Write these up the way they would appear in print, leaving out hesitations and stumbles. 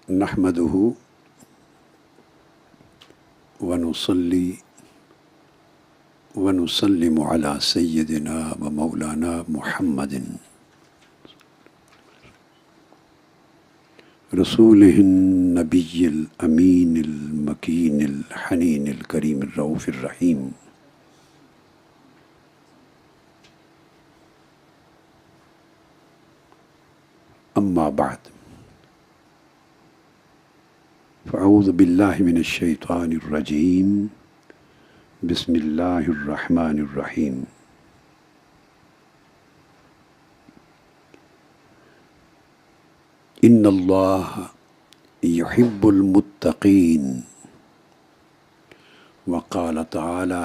نحمده ونصلي ونسلم على سيدنا ومولانا محمد رسوله النبي الأمين المكين الحنين الكريم الرؤوف الرحيم. أما بعد، فأعوذ بالله من الشيطان الرجيم. بسم الله الرحمن الرحيم. إن الله يحب المتقين. وقال تعالى: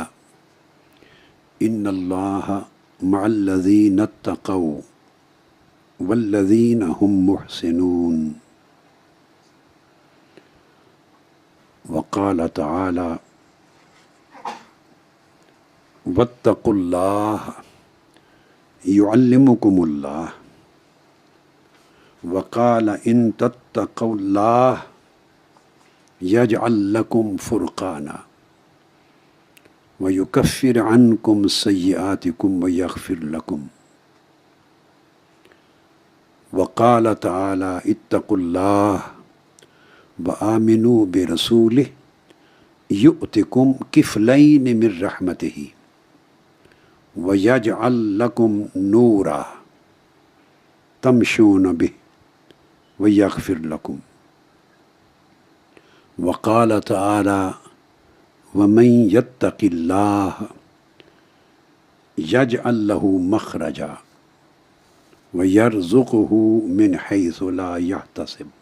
إن الله مع الذين اتقوا والذين هم محسنون. وقال تعالى: واتقوا الله يعلمكم الله. وقال: إن تتقوا الله يجعل لكم فرقانا ويكفر عنكم سيئاتكم ويغفر لكم. وقال تعالى: اتقوا الله وآمنوا برسوله يؤتكم كفلين من رحمته ويجعل لكم نورا تمشون به ويغفر لكم. وقال تعالى: ومن يتق الله يجعل له مخرجا ويرزقه من حيث لا يحتسب.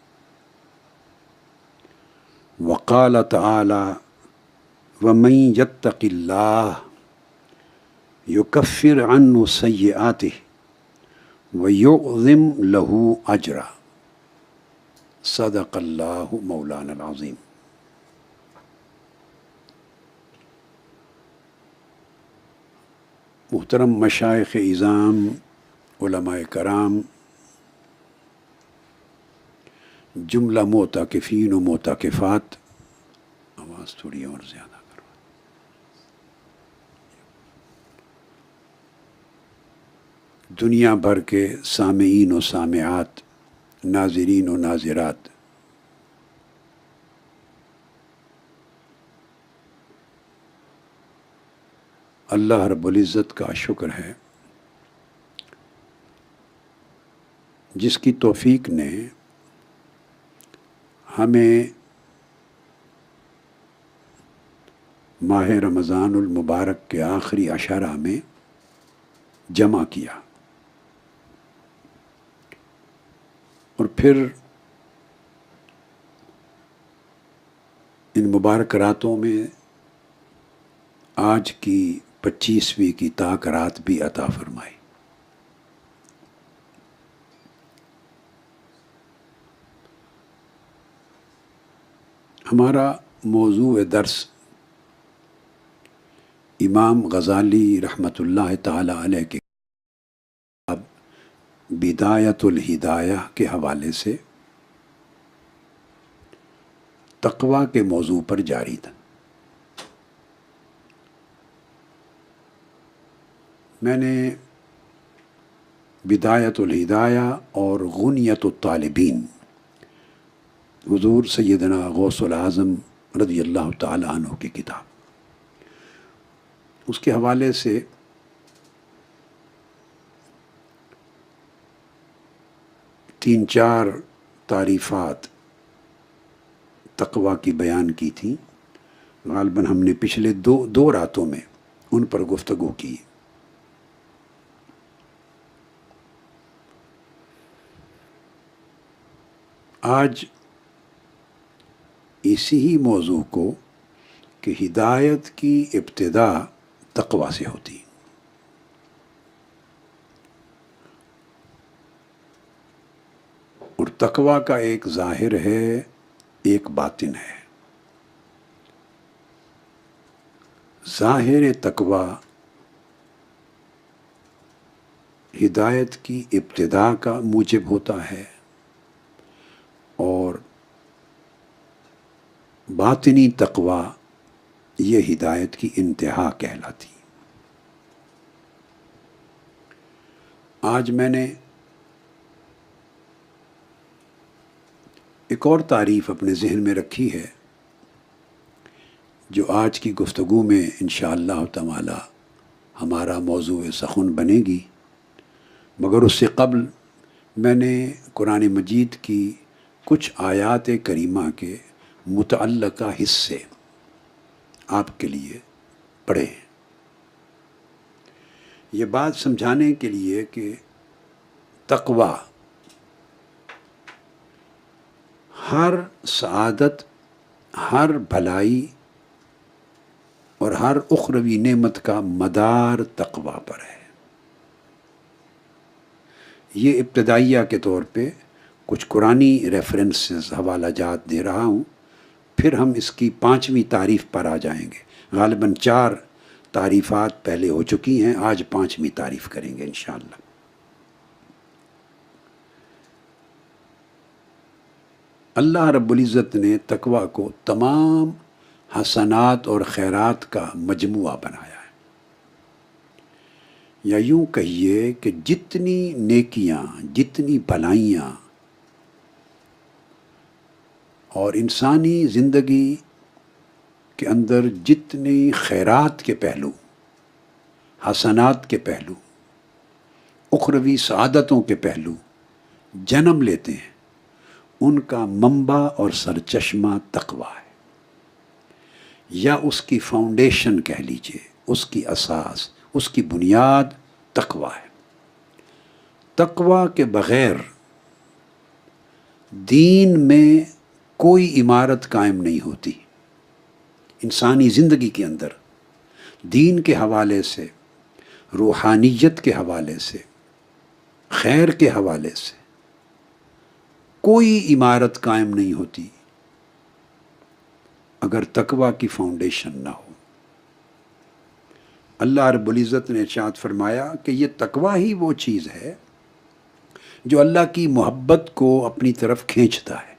وقال تعالى: ومن يتق الله يكفر عنه سيئاته ويعظم له أجرا. صدق الله مولانا العظيم. محترم مشائخ اعظام، علماء کرام، جملہ معتکفین و معتکفات، آواز تھوڑی اور زیادہ کرو، دنیا بھر کے سامعین و سامعات، ناظرین و ناظرات، اللہ رب العزت کا شکر ہے جس کی توفیق نے ہمیں ماہ رمضان المبارک کے آخری عشرہ میں جمع کیا، اور پھر ان مبارک راتوں میں آج کی 25ویں کی تاک رات بھی عطا فرمائی۔ ہمارا موضوع درس امام غزالی رحمۃ اللہ تعالی علیہ کے کتاب بدایۃ الہدایہ کے حوالے سے تقوی کے موضوع پر جاری تھا۔ میں نے بدایۃ الہدایہ اور غنیۃ الطالبین، حضور سیدنا غوث العظم رضی اللہ تعالی عنہ کی کتاب، اس کے حوالے سے تین چار تعریفات تقوی کی بیان کی تھی۔ غالباً ہم نے پچھلے دو راتوں میں ان پر گفتگو کی۔ آج اسی ہی موضوع کو کہ ہدایت کی ابتدا تقوی سے ہوتی، اور تقوی کا ایک ظاہر ہے، ایک باطن ہے۔ ظاہر تقوی ہدایت کی ابتدا کا موجب ہوتا ہے، اور باطنی تقوی یہ ہدایت کی انتہا کہلاتی. آج میں نے ایک اور تعریف اپنے ذہن میں رکھی ہے جو آج کی گفتگو میں انشاءاللہ تعالی ہمارا موضوع سخن بنے گی، مگر اس سے قبل میں نے قرآن مجید کی کچھ آیات کریمہ کے متعلقہ حصے آپ کے لیے پڑھے ہیں، یہ بات سمجھانے کے لیے کہ تقوی ہر سعادت، ہر بھلائی اور ہر اخروی نعمت کا مدار تقوی پر ہے. یہ ابتدائیہ کے طور پہ کچھ قرآنی ریفرنسز، حوالہ جات دے رہا ہوں، پھر ہم اس کی 5ویں تعریف پر آ جائیں گے. غالباً 4 تعریفات پہلے ہو چکی ہیں، آج 5ویں تعریف کریں گے انشاءاللہ. اللہ رب العزت نے تقوی کو تمام حسنات اور خیرات کا مجموعہ بنایا ہے، یا یوں کہیے کہ جتنی نیکیاں، جتنی بھلائیاں اور انسانی زندگی کے اندر جتنی خیرات کے پہلو، حسنات کے پہلو، اخروی سعادتوں کے پہلو جنم لیتے ہیں، ان کا منبع اور سرچشمہ تقوی ہے، یا اس کی فاؤنڈیشن کہہ لیجئے، اس کی اساس، اس کی بنیاد تقوی ہے. تقوی کے بغیر دین میں کوئی عمارت قائم نہیں ہوتی. انسانی زندگی کے اندر دین کے حوالے سے، روحانیت کے حوالے سے، خیر کے حوالے سے کوئی عمارت قائم نہیں ہوتی اگر تقوی کی فاؤنڈیشن نہ ہو. اللہ رب العزت نے ارشاد فرمایا کہ یہ تقوی ہی وہ چیز ہے جو اللہ کی محبت کو اپنی طرف کھینچتا ہے.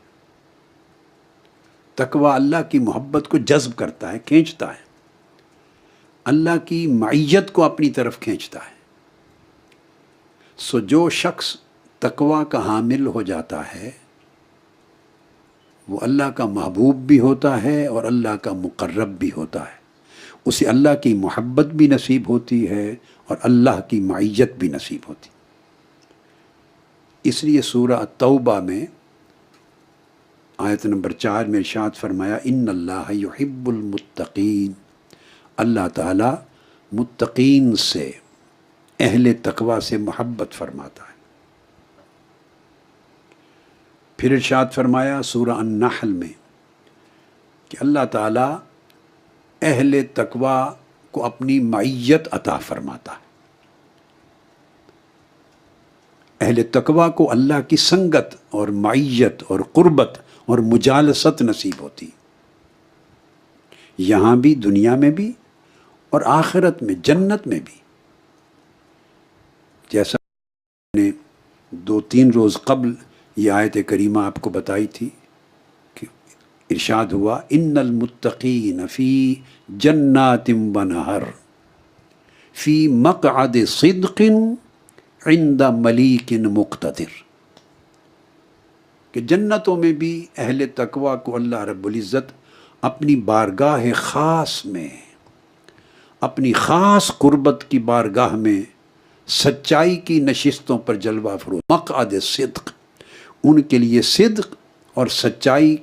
تقوی اللہ کی محبت کو جذب کرتا ہے، کھینچتا ہے، اللہ کی معیت کو اپنی طرف کھینچتا ہے. سو جو شخص تقوی کا حامل ہو جاتا ہے وہ اللہ کا محبوب بھی ہوتا ہے اور اللہ کا مقرب بھی ہوتا ہے. اسے اللہ کی محبت بھی نصیب ہوتی ہے اور اللہ کی معیت بھی نصیب ہوتی. اس لیے سورہ التوبہ میں آیت نمبر 4 میں ارشاد فرمایا ان اللہ یحب المتقین، اللہ تعالی متقین سے، اہل تقوی سے محبت فرماتا ہے. پھر ارشاد فرمایا سورہ النحل میں کہ اللہ تعالی اہل تقوی کو اپنی معیت عطا فرماتا ہے. اہل تقوی کو اللہ کی سنگت اور معیت اور قربت اور مجالست نصیب ہوتی، یہاں بھی، دنیا میں بھی اور آخرت میں، جنت میں بھی. جیسا میں نے 2-3 روز قبل یہ آیت کریمہ آپ کو بتائی تھی کہ ارشاد ہوا ان المتقین فی جنات ونہر فی مقعد صدق عند ملیک مقتدر، کہ جنتوں میں بھی اہل تقوی کو اللہ رب العزت اپنی بارگاہ خاص میں، اپنی خاص قربت کی بارگاہ میں سچائی کی نشستوں پر جلوہ فروز، مقعد صدق، ان کے لیے صدق اور سچائی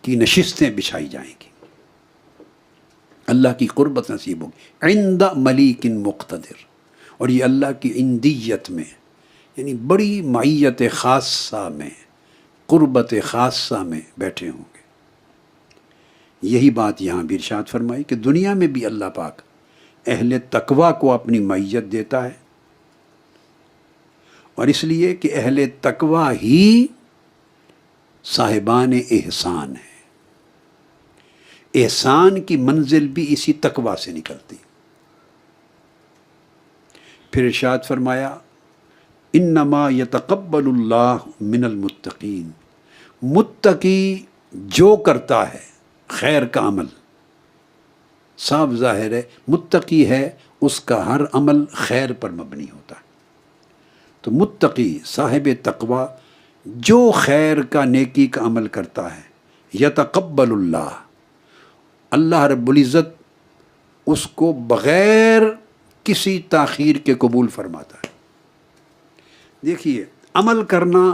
کی نشستیں بچھائی جائیں گی، اللہ کی قربت نصیب ہوگی. عند ملیک مقتدر، اور یہ اللہ کی عندیت میں، یعنی بڑی معیت خاصہ میں، قربت خاصہ میں بیٹھے ہوں گے. یہی بات یہاں بھی ارشاد فرمائی کہ دنیا میں بھی اللہ پاک اہل تقوی کو اپنی معیت دیتا ہے، اور اس لیے کہ اہل تقوی ہی صاحبان احسان ہیں. احسان کی منزل بھی اسی تقوی سے نکلتی. پھر ارشاد فرمایا انما یتقبل اللہ من المتقین متقی جو کرتا ہے خیر کا عمل، صاف ظاہر ہے متقی ہے، اس کا ہر عمل خیر پر مبنی ہوتا ہے۔ تو متقی صاحب تقوی جو خیر کا نیکی کا عمل کرتا ہے، یتقبل اللہ، اللہ رب العزت اس کو بغیر کسی تاخیر کے قبول فرماتا ہے۔ دیکھیے، عمل کرنا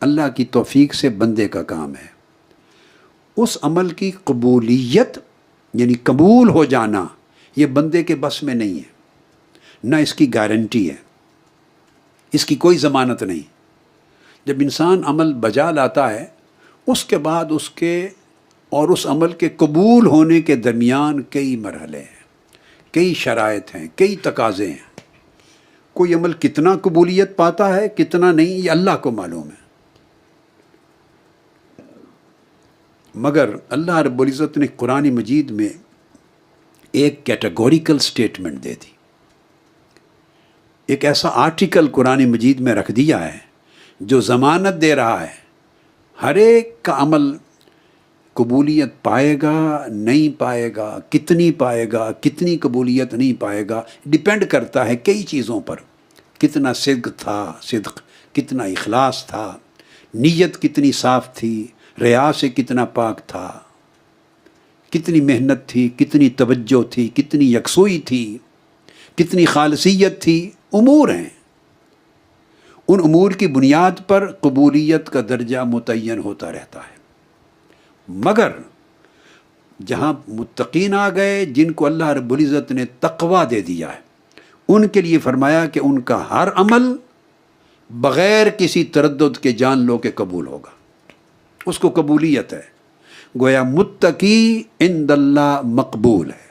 اللہ کی توفیق سے بندے کا کام ہے، اس عمل کی قبولیت یعنی قبول ہو جانا یہ بندے کے بس میں نہیں ہے، نہ اس کی گارنٹی ہے، اس کی کوئی ضمانت نہیں۔ جب انسان عمل بجا لاتا ہے، اس کے بعد اس کے اور اس عمل کے قبول ہونے کے درمیان کئی مرحلے ہیں، کئی شرائط ہیں، کئی تقاضے ہیں۔ کوئی عمل کتنا قبولیت پاتا ہے، کتنا نہیں، یہ اللہ کو معلوم ہے۔ مگر اللہ رب العزت نے قرآن مجید میں ایک کیٹیگوریکل سٹیٹمنٹ دے دی، ایک ایسا آرٹیکل قرآن مجید میں رکھ دیا ہے جو ضمانت دے رہا ہے ہر ایک کا عمل قبولیت پائے گا نہیں پائے گا، کتنی پائے گا کتنی قبولیت نہیں پائے گا، ڈیپینڈ کرتا ہے کئی چیزوں پر۔ کتنا صدق تھا، صدق کتنا اخلاص تھا، نیت کتنی صاف تھی، ریا سے کتنا پاک تھا، کتنی محنت تھی، کتنی توجہ تھی، کتنی یکسوئی تھی، کتنی خالصیت تھی، امور ہیں۔ ان امور کی بنیاد پر قبولیت کا درجہ متعین ہوتا رہتا ہے۔ مگر جہاں متقین آ گئے، جن کو اللہ رب العزت نے تقوی دے دیا ہے، ان کے لیے فرمایا کہ ان کا ہر عمل بغیر کسی تردد کے جان لو کہ قبول ہوگا، اس کو قبولیت ہے۔ گویا متقی عند اللہ مقبول ہے،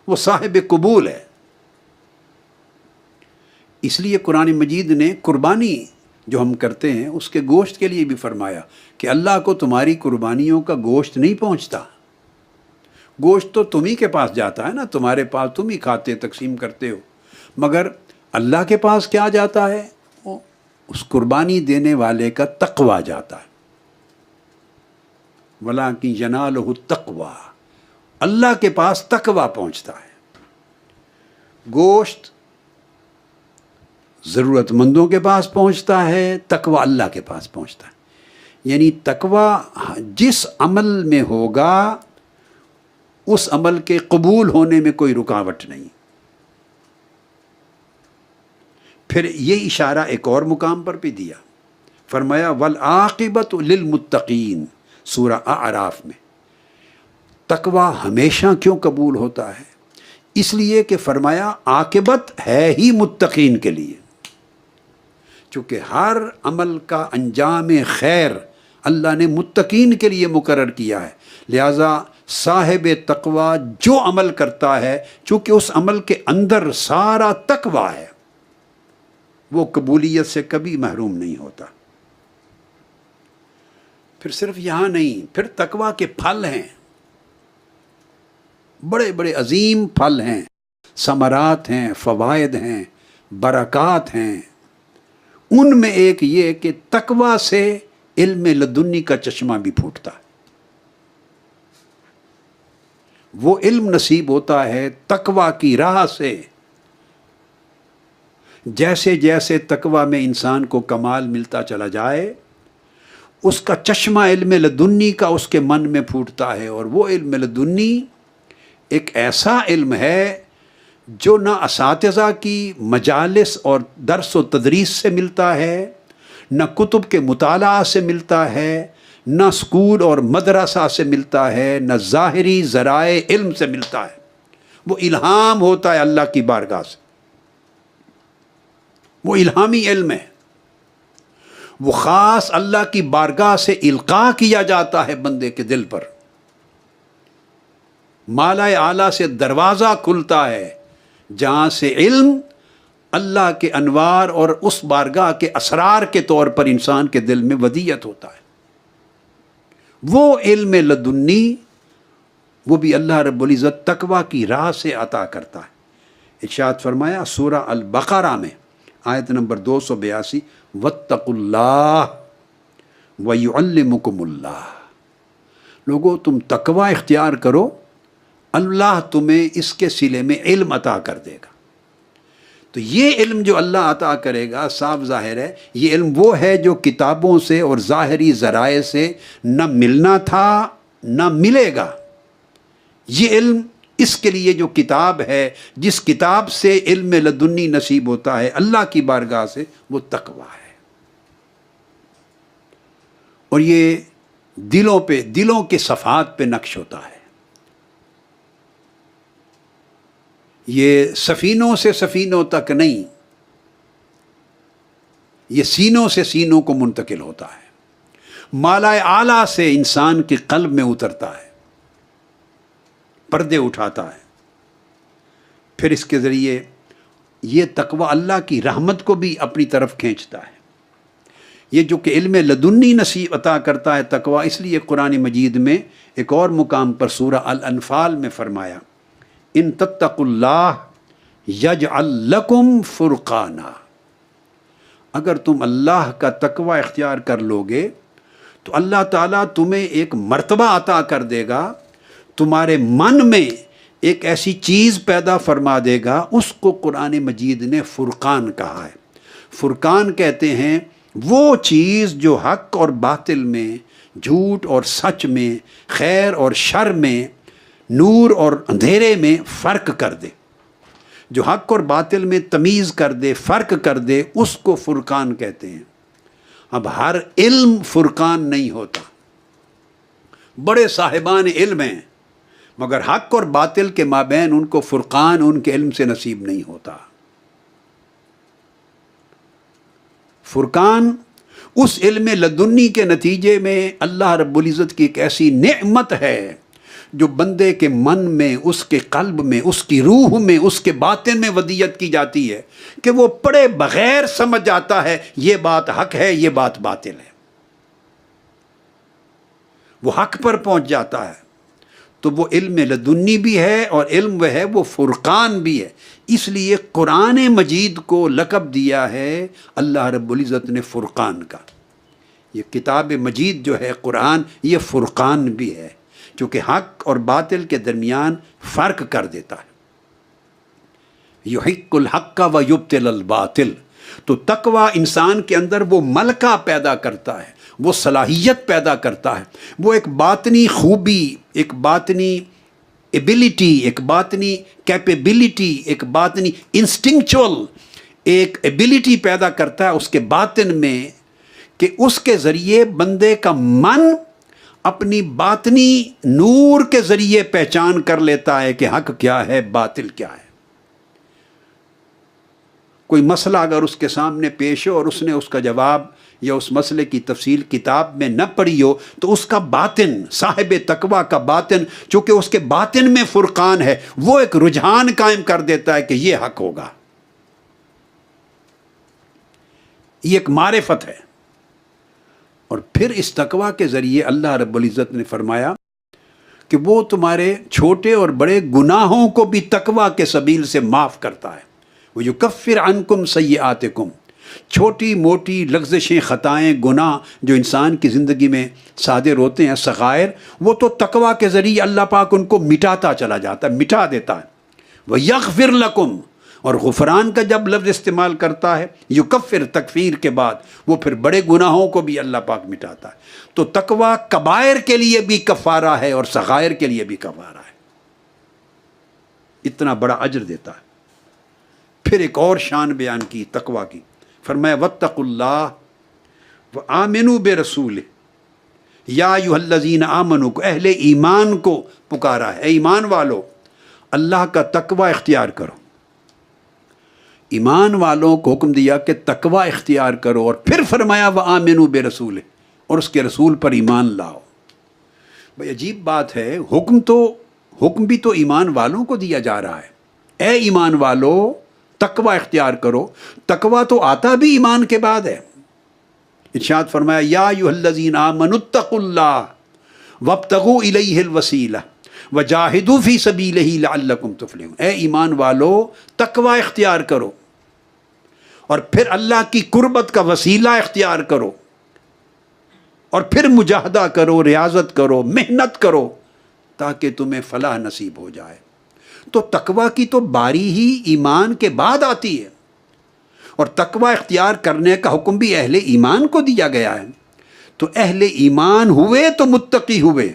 وہ صاحب قبول ہے۔ اس لیے قرآن مجید نے قربانی جو ہم کرتے ہیں اس کے گوشت کے لیے بھی فرمایا کہ اللہ کو تمہاری قربانیوں کا گوشت نہیں پہنچتا، گوشت تو تم ہی کے پاس جاتا ہے نا، تمہارے پاس تم ہی کھاتے تقسیم کرتے ہو، مگر اللہ کے پاس کیا جاتا ہے؟ اس قربانی دینے والے کا تقوی جاتا ہے۔ وَلَٰكِن يَنَالُهُ التَّقْوَىٰ، اللہ کے پاس تقوی پہنچتا ہے۔ گوشت ضرورت مندوں کے پاس پہنچتا ہے، تقوی اللہ کے پاس پہنچتا ہے۔ یعنی تقوی جس عمل میں ہوگا اس عمل کے قبول ہونے میں کوئی رکاوٹ نہیں۔ پھر یہ اشارہ ایک اور مقام پر بھی دیا، فرمایا وَالْعَاقِبَةُ لِلْمُتَّقِينَ، سورہ اعراف میں۔ تقوی ہمیشہ کیوں قبول ہوتا ہے؟ اس لیے کہ فرمایا عاقبت ہے ہی متقین کے لیے، چونکہ ہر عمل کا انجام خیر اللہ نے متقین کے لیے مقرر کیا ہے، لہذا صاحب تقوی جو عمل کرتا ہے، چونکہ اس عمل کے اندر سارا تقوی ہے، وہ قبولیت سے کبھی محروم نہیں ہوتا۔ پھر صرف یہاں نہیں، پھر تقوی کے پھل ہیں، بڑے بڑے عظیم پھل ہیں، ثمرات ہیں، فوائد ہیں، برکات ہیں۔ ان میں ایک یہ کہ تقوی سے علم لدنی کا چشمہ بھی پھوٹتا ہے، وہ علم نصیب ہوتا ہے تقوی کی راہ سے۔ جیسے جیسے تقوی میں انسان کو کمال ملتا چلا جائے، اس کا چشمہ علم لدنی کا اس کے من میں پھوٹتا ہے، اور وہ علم لدنی ایک ایسا علم ہے جو نہ اساتذہ کی مجالس اور درس و تدریس سے ملتا ہے، نہ کتب کے مطالعہ سے ملتا ہے، نہ اسکول اور مدرسہ سے ملتا ہے، نہ ظاہری ذرائع علم سے ملتا ہے۔ وہ الہام ہوتا ہے اللہ کی بارگاہ سے، وہ الہامی علم ہے، وہ خاص اللہ کی بارگاہ سے القاء کیا جاتا ہے بندے کے دل پر۔ مالا اعلیٰ سے دروازہ کھلتا ہے جہاں سے علم اللہ کے انوار اور اس بارگاہ کے اسرار کے طور پر انسان کے دل میں ودیعت ہوتا ہے۔ وہ علم لدنی وہ بھی اللہ رب العزت تقوی کی راہ سے عطا کرتا ہے۔ ارشاد فرمایا سورہ البقرہ میں آیت نمبر 282، واتقوا اللہ، وَيُعَلِّمُكُمُ اللَّهُ، لوگو تم تقوی اختیار کرو، اللہ تمہیں اس کے صلے میں علم عطا کر دے گا۔ تو یہ علم جو اللہ عطا کرے گا، صاف ظاہر ہے یہ علم وہ ہے جو کتابوں سے اور ظاہری ذرائع سے نہ ملنا تھا نہ ملے گا۔ یہ علم اس کے لیے جو کتاب ہے، جس کتاب سے علم لدنی نصیب ہوتا ہے اللہ کی بارگاہ سے، وہ تقوی ہے۔ اور یہ دلوں کے صفحات پہ نقش ہوتا ہے۔ یہ سفینوں سے سفینوں تک نہیں، یہ سینوں سے سینوں کو منتقل ہوتا ہے، مالائے اعلیٰ سے انسان کے قلب میں اترتا ہے، پردے اٹھاتا ہے۔ پھر اس کے ذریعے یہ تقوی اللہ کی رحمت کو بھی اپنی طرف کھینچتا ہے۔ یہ جو کہ علم لدنی نصیب عطا کرتا ہے تقوی، اس لیے قرآن مجید میں ایک اور مقام پر سورہ الانفال میں فرمایا، ان تتقوا اللہ یجعل لکم فرقانا، اگر تم اللہ کا تقوی اختیار کر لوگے تو اللہ تعالیٰ تمہیں ایک مرتبہ عطا کر دے گا، تمہارے من میں ایک ایسی چیز پیدا فرما دے گا، اس کو قرآن مجید نے فرقان کہا ہے۔ فرقان کہتے ہیں وہ چیز جو حق اور باطل میں، جھوٹ اور سچ میں، خیر اور شر میں، نور اور اندھیرے میں فرق کر دے، جو حق اور باطل میں تمیز کر دے، فرق کر دے، اس کو فرقان کہتے ہیں۔ اب ہر علم فرقان نہیں ہوتا، بڑے صاحبان علم ہیں مگر حق اور باطل کے مابین ان کو فرقان ان کے علم سے نصیب نہیں ہوتا۔ فرقان اس علم لدنی کے نتیجے میں اللہ رب العزت کی ایک ایسی نعمت ہے جو بندے کے من میں، اس کے قلب میں، اس کی روح میں، اس کے باطن میں ودیت کی جاتی ہے کہ وہ پڑھے بغیر سمجھ جاتا ہے یہ بات حق ہے، یہ بات باطل ہے، وہ حق پر پہنچ جاتا ہے۔ تو وہ علم لدنی بھی ہے اور علم وہ ہے وہ فرقان بھی ہے۔ اس لیے قرآن مجید کو لقب دیا ہے اللہ رب العزت نے فرقان کا۔ یہ کتاب مجید جو ہے قرآن، یہ فرقان بھی ہے، چونکہ حق اور باطل کے درمیان فرق کر دیتا ہے۔ یحق الحق و یبطل الباطل، تو تقوی انسان کے اندر وہ ملکہ پیدا کرتا ہے، وہ صلاحیت پیدا کرتا ہے، وہ ایک باطنی خوبی، ایک باطنی ایبلٹی، ایک باطنی کیپیبلٹی، ایک باطنی انسٹنکچول ایک ایبلٹی پیدا کرتا ہے اس کے باطن میں، کہ اس کے ذریعے بندے کا من اپنی باطنی نور کے ذریعے پہچان کر لیتا ہے کہ حق کیا ہے، باطل کیا ہے۔ کوئی مسئلہ اگر اس کے سامنے پیش ہو اور اس نے اس کا جواب یا اس مسئلے کی تفصیل کتاب میں نہ پڑھی ہو، تو اس کا باطن، صاحب تقوی کا باطن، چونکہ اس کے باطن میں فرقان ہے، وہ ایک رجحان قائم کر دیتا ہے کہ یہ حق ہوگا۔ یہ ایک معرفت ہے۔ اور پھر اس تقوی کے ذریعے اللہ رب العزت نے فرمایا کہ وہ تمہارے چھوٹے اور بڑے گناہوں کو بھی تقوی کے سبیل سے معاف کرتا ہے۔ وَيُكَفِّرْ عَنْكُمْ سَيِّئَاتِكُمْ، چھوٹی موٹی لغزشیں، خطائیں، گناہ جو انسان کی زندگی میں صادر ہوتے ہیں، صغائر، وہ تو تقوی کے ذریعے اللہ پاک ان کو مٹاتا چلا جاتا ہے، مٹا دیتا ہے۔ وَيَغْفِرْ لَكُمْ، اور غفران کا جب لفظ استعمال کرتا ہے یکفر، تکفیر کے بعد، وہ پھر بڑے گناہوں کو بھی اللہ پاک مٹاتا ہے۔ تو تقوی کبائر کے لیے بھی کفارہ ہے اور صغائر کے لیے بھی کفارہ ہے، اتنا بڑا اجر دیتا ہے۔ پھر ایک اور شان بیان کی تقوی کی، فرمایا واتقوا اللہ وآمنوا برسولہ، یا ایھا الذین آمنوا، کو اہل ایمان کو پکارا ہے، اے ایمان والو اللہ کا تقوی اختیار کرو۔ ایمان والوں کو حکم دیا کہ تقوی اختیار کرو، اور پھر فرمایا وآمنوا برسولہ، اور اس کے رسول پر ایمان لاؤ۔ بھئی عجیب بات ہے، حکم بھی تو ایمان والوں کو دیا جا رہا ہے، اے ایمان والو تقوی اختیار کرو۔ تقوی تو آتا بھی ایمان کے بعد ہے۔ ارشاد فرمایا یا ایھا الذین آمنوا اتقوا اللہ وابتغوا الیہ الوسیلہ وجاہدوا فی سبیلہ لعلکم تفلحون، اے ایمان والو تقوی اختیار کرو اور پھر اللہ کی قربت کا وسیلہ اختیار کرو، اور پھر مجاہدہ کرو، ریاضت کرو، محنت کرو تاکہ تمہیں فلاح نصیب ہو جائے۔ تو تقوی کی تو باری ہی ایمان کے بعد آتی ہے، اور تقوی اختیار کرنے کا حکم بھی اہل ایمان کو دیا گیا ہے۔ تو اہل ایمان ہوئے تو متقی ہوئے،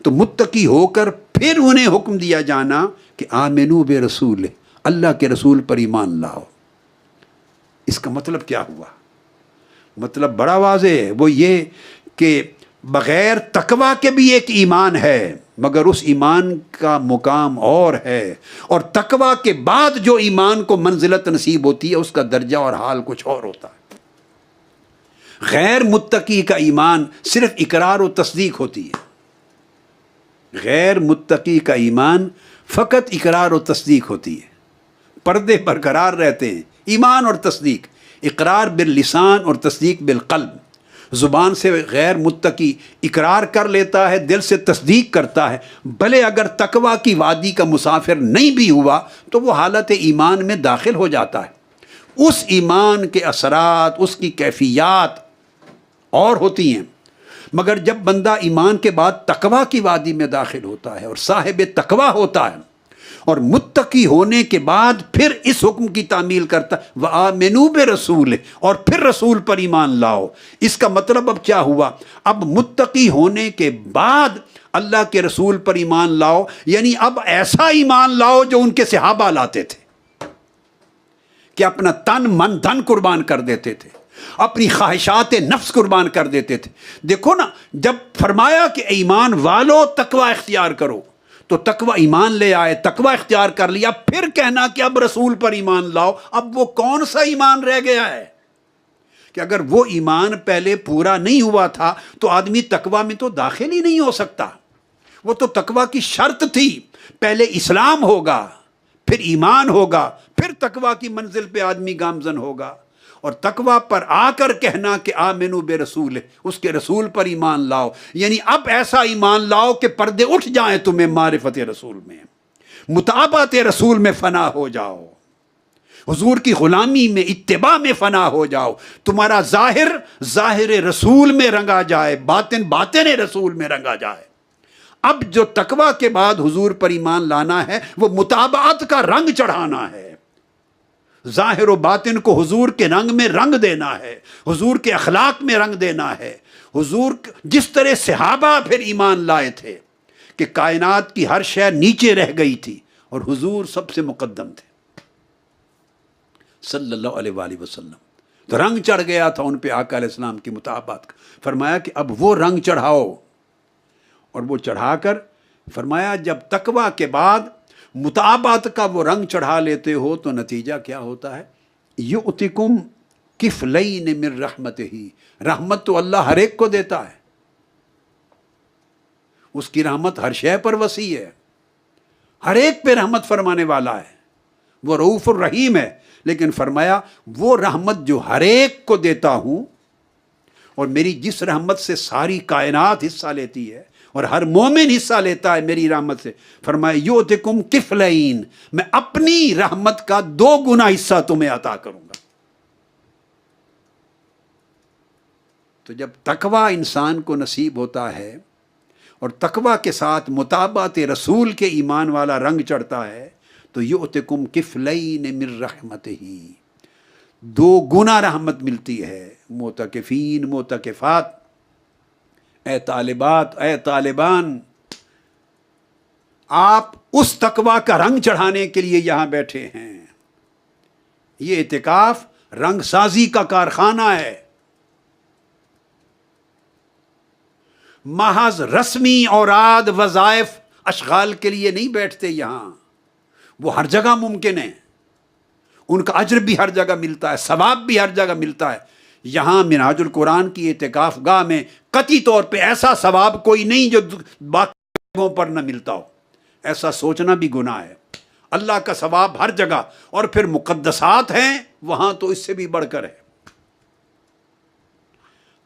تو متقی ہو کر پھر انہیں حکم دیا جانا کہ آمنو برسول، اللہ کے رسول پر ایمان لاؤ۔ اس کا مطلب کیا ہوا؟ مطلب بڑا واضح ہے، وہ یہ کہ بغیر تقوی کے بھی ایک ایمان ہے، مگر اس ایمان کا مقام اور ہے، اور تقوی کے بعد جو ایمان کو منزلت نصیب ہوتی ہے اس کا درجہ اور حال کچھ اور ہوتا ہے۔ غیر متقی کا ایمان صرف اقرار و تصدیق ہوتی ہے، غیر متقی کا ایمان فقط اقرار و تصدیق ہوتی ہے، پردے برقرار رہتے ہیں۔ ایمان اور تصدیق، اقرار باللسان اور تصدیق بالقلب۔ زبان سے غیر متقی اقرار کر لیتا ہے، دل سے تصدیق کرتا ہے، بھلے اگر تقوی کی وادی کا مسافر نہیں بھی ہوا تو وہ حالت ایمان میں داخل ہو جاتا ہے۔ اس ایمان کے اثرات، اس کی کیفیات اور ہوتی ہیں، مگر جب بندہ ایمان کے بعد تقوی کی وادی میں داخل ہوتا ہے اور صاحب تقوی ہوتا ہے اور متقی ہونے کے بعد پھر اس حکم کی تعمیل کرتا ہے وَآمِنُوا بِرَسُولِهِ، اور پھر رسول پر ایمان لاؤ۔ اس کا مطلب اب کیا ہوا؟ اب متقی ہونے کے بعد اللہ کے رسول پر ایمان لاؤ، یعنی اب ایسا ایمان لاؤ جو ان کے صحابہ لاتے تھے، کہ اپنا تن من دھن قربان کر دیتے تھے، اپنی خواہشات نفس قربان کر دیتے تھے۔ دیکھو نا، جب فرمایا کہ ایمان والو تقوی اختیار کرو، تو تقوی ایمان لے آئے، تقوی اختیار کر لیا، پھر کہنا کہ اب رسول پر ایمان لاؤ۔ اب وہ کون سا ایمان رہ گیا ہے کہ اگر وہ ایمان پہلے پورا نہیں ہوا تھا تو آدمی تقوی میں تو داخل ہی نہیں ہو سکتا۔ وہ تو تقوی کی شرط تھی، پہلے اسلام ہوگا، پھر ایمان ہوگا، پھر تقوی کی منزل پہ آدمی گامزن ہوگا۔ اور تقوی پر آ کر کہنا کہ آمنو برسول، اس کے رسول پر ایمان لاؤ، یعنی اب ایسا ایمان لاؤ کہ پردے اٹھ جائیں تمہیں معرفت رسول میں، مطابعت رسول میں فنا ہو جاؤ، حضور کی غلامی میں، اتباع میں فنا ہو جاؤ، تمہارا ظاہر رسول میں رنگا جائے، باطن رسول میں رنگا جائے۔ اب جو تقوی کے بعد حضور پر ایمان لانا ہے وہ مطابعت کا رنگ چڑھانا ہے، ظاہر و باطن کو حضور کے رنگ میں رنگ دینا ہے، حضور کے اخلاق میں رنگ دینا ہے۔ حضور جس طرح صحابہ پھر ایمان لائے تھے کہ کائنات کی ہر شے نیچے رہ گئی تھی اور حضور سب سے مقدم تھے صلی اللہ علیہ وآلہ وسلم، تو رنگ چڑھ گیا تھا ان پہ آقا علیہ السلام کی مطابعت کا۔ فرمایا کہ اب وہ رنگ چڑھاؤ، اور وہ چڑھا کر فرمایا جب تقوی کے بعد مطابعت کا وہ رنگ چڑھا لیتے ہو تو نتیجہ کیا ہوتا ہے؟ یؤتکم کفلین من رحمتہ، رحمت تو اللہ ہر ایک کو دیتا ہے، اس کی رحمت ہر شے پر وسیع ہے، ہر ایک پہ رحمت فرمانے والا ہے، وہ رؤوف الرحیم ہے۔ لیکن فرمایا وہ رحمت جو ہر ایک کو دیتا ہوں، اور میری جس رحمت سے ساری کائنات حصہ لیتی ہے اور ہر مومن حصہ لیتا ہے میری رحمت سے، فرمایا یؤتکم کفلین، میں اپنی رحمت کا 2 گنا حصہ تمہیں عطا کروں گا۔ تو جب تقوی انسان کو نصیب ہوتا ہے اور تقوی کے ساتھ مطابعت رسول کے ایمان والا رنگ چڑھتا ہے تو یؤتکم کفلین من رحمتہ، 2 گنا رحمت ملتی ہے۔ معتکفین، معتکفات، اے طالبات، اے طالبان، آپ اس تقوی کا رنگ چڑھانے کے لیے یہاں بیٹھے ہیں۔ یہ اعتکاف رنگ سازی کا کارخانہ ہے، محض رسمی اوراد وظائف اشغال کے لیے نہیں بیٹھتے یہاں، وہ ہر جگہ ممکن ہے، ان کا اجر بھی ہر جگہ ملتا ہے، ثواب بھی ہر جگہ ملتا ہے۔ یہاں منہاج القرآن کی اعتکاف گاہ میں قطعی طور پہ ایسا ثواب کوئی نہیں جو باقی جگہوں پر نہ ملتا ہو، ایسا سوچنا بھی گناہ ہے۔ اللہ کا ثواب ہر جگہ، اور پھر مقدسات ہیں وہاں تو اس سے بھی بڑھ کر ہے۔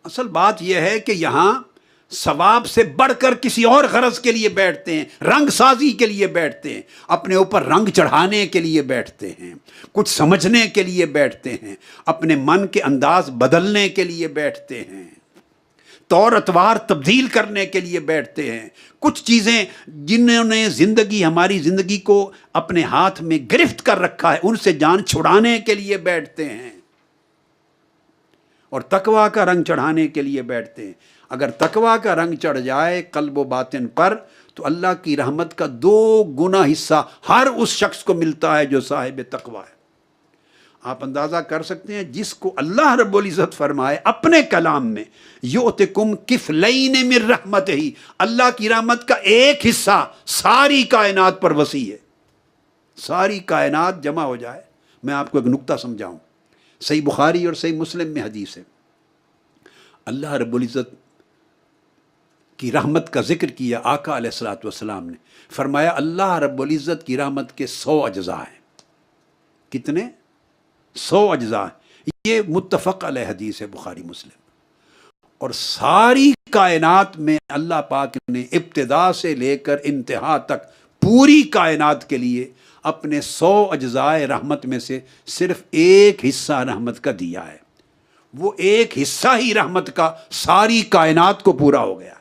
اصل بات یہ ہے کہ یہاں ثواب سے بڑھ کر کسی اور غرض کے لیے بیٹھتے ہیں، رنگ سازی کے لیے بیٹھتے ہیں، اپنے اوپر رنگ چڑھانے کے لیے بیٹھتے ہیں، کچھ سمجھنے کے لیے بیٹھتے ہیں، اپنے من کے انداز بدلنے کے لیے بیٹھتے ہیں، طور اتوار تبدیل کرنے کے لیے بیٹھتے ہیں، کچھ چیزیں جنہوں نے ہماری زندگی کو اپنے ہاتھ میں گرفت کر رکھا ہے ان سے جان چھڑانے کے لیے بیٹھتے ہیں اور تقویٰ کا رنگ چڑھانے کے لیے بیٹھتے ہیں۔ اگر تقویٰ کا رنگ چڑھ جائے قلب و باطن پر تو اللہ کی رحمت کا 2 گنا حصہ ہر اس شخص کو ملتا ہے جو صاحب تقویٰ ہے۔ آپ اندازہ کر سکتے ہیں جس کو اللہ رب العزت فرمائے اپنے کلام میں یؤتکم کفلین من رحمتہ، اللہ کی رحمت کا ایک حصہ ساری کائنات پر وسیع ہے۔ ساری کائنات جمع ہو جائے۔ میں آپ کو ایک نکتہ سمجھاؤں، صحیح بخاری اور صحیح مسلم میں حدیث ہے، اللہ رب العزت کی رحمت کا ذکر کیا آقا علیہ الصلوۃ والسلام نے، فرمایا اللہ رب العزت کی رحمت کے 100 اجزاء ہیں۔ کتنے؟ 100 اجزاء۔ یہ متفق علیہ حدیث ہے بخاری مسلم۔ اور ساری کائنات میں اللہ پاک نے ابتدا سے لے کر انتہا تک پوری کائنات کے لیے اپنے 100 اجزاء رحمت میں سے صرف ایک حصہ رحمت کا دیا ہے۔ وہ ایک حصہ ہی رحمت کا ساری کائنات کو پورا ہو گیا۔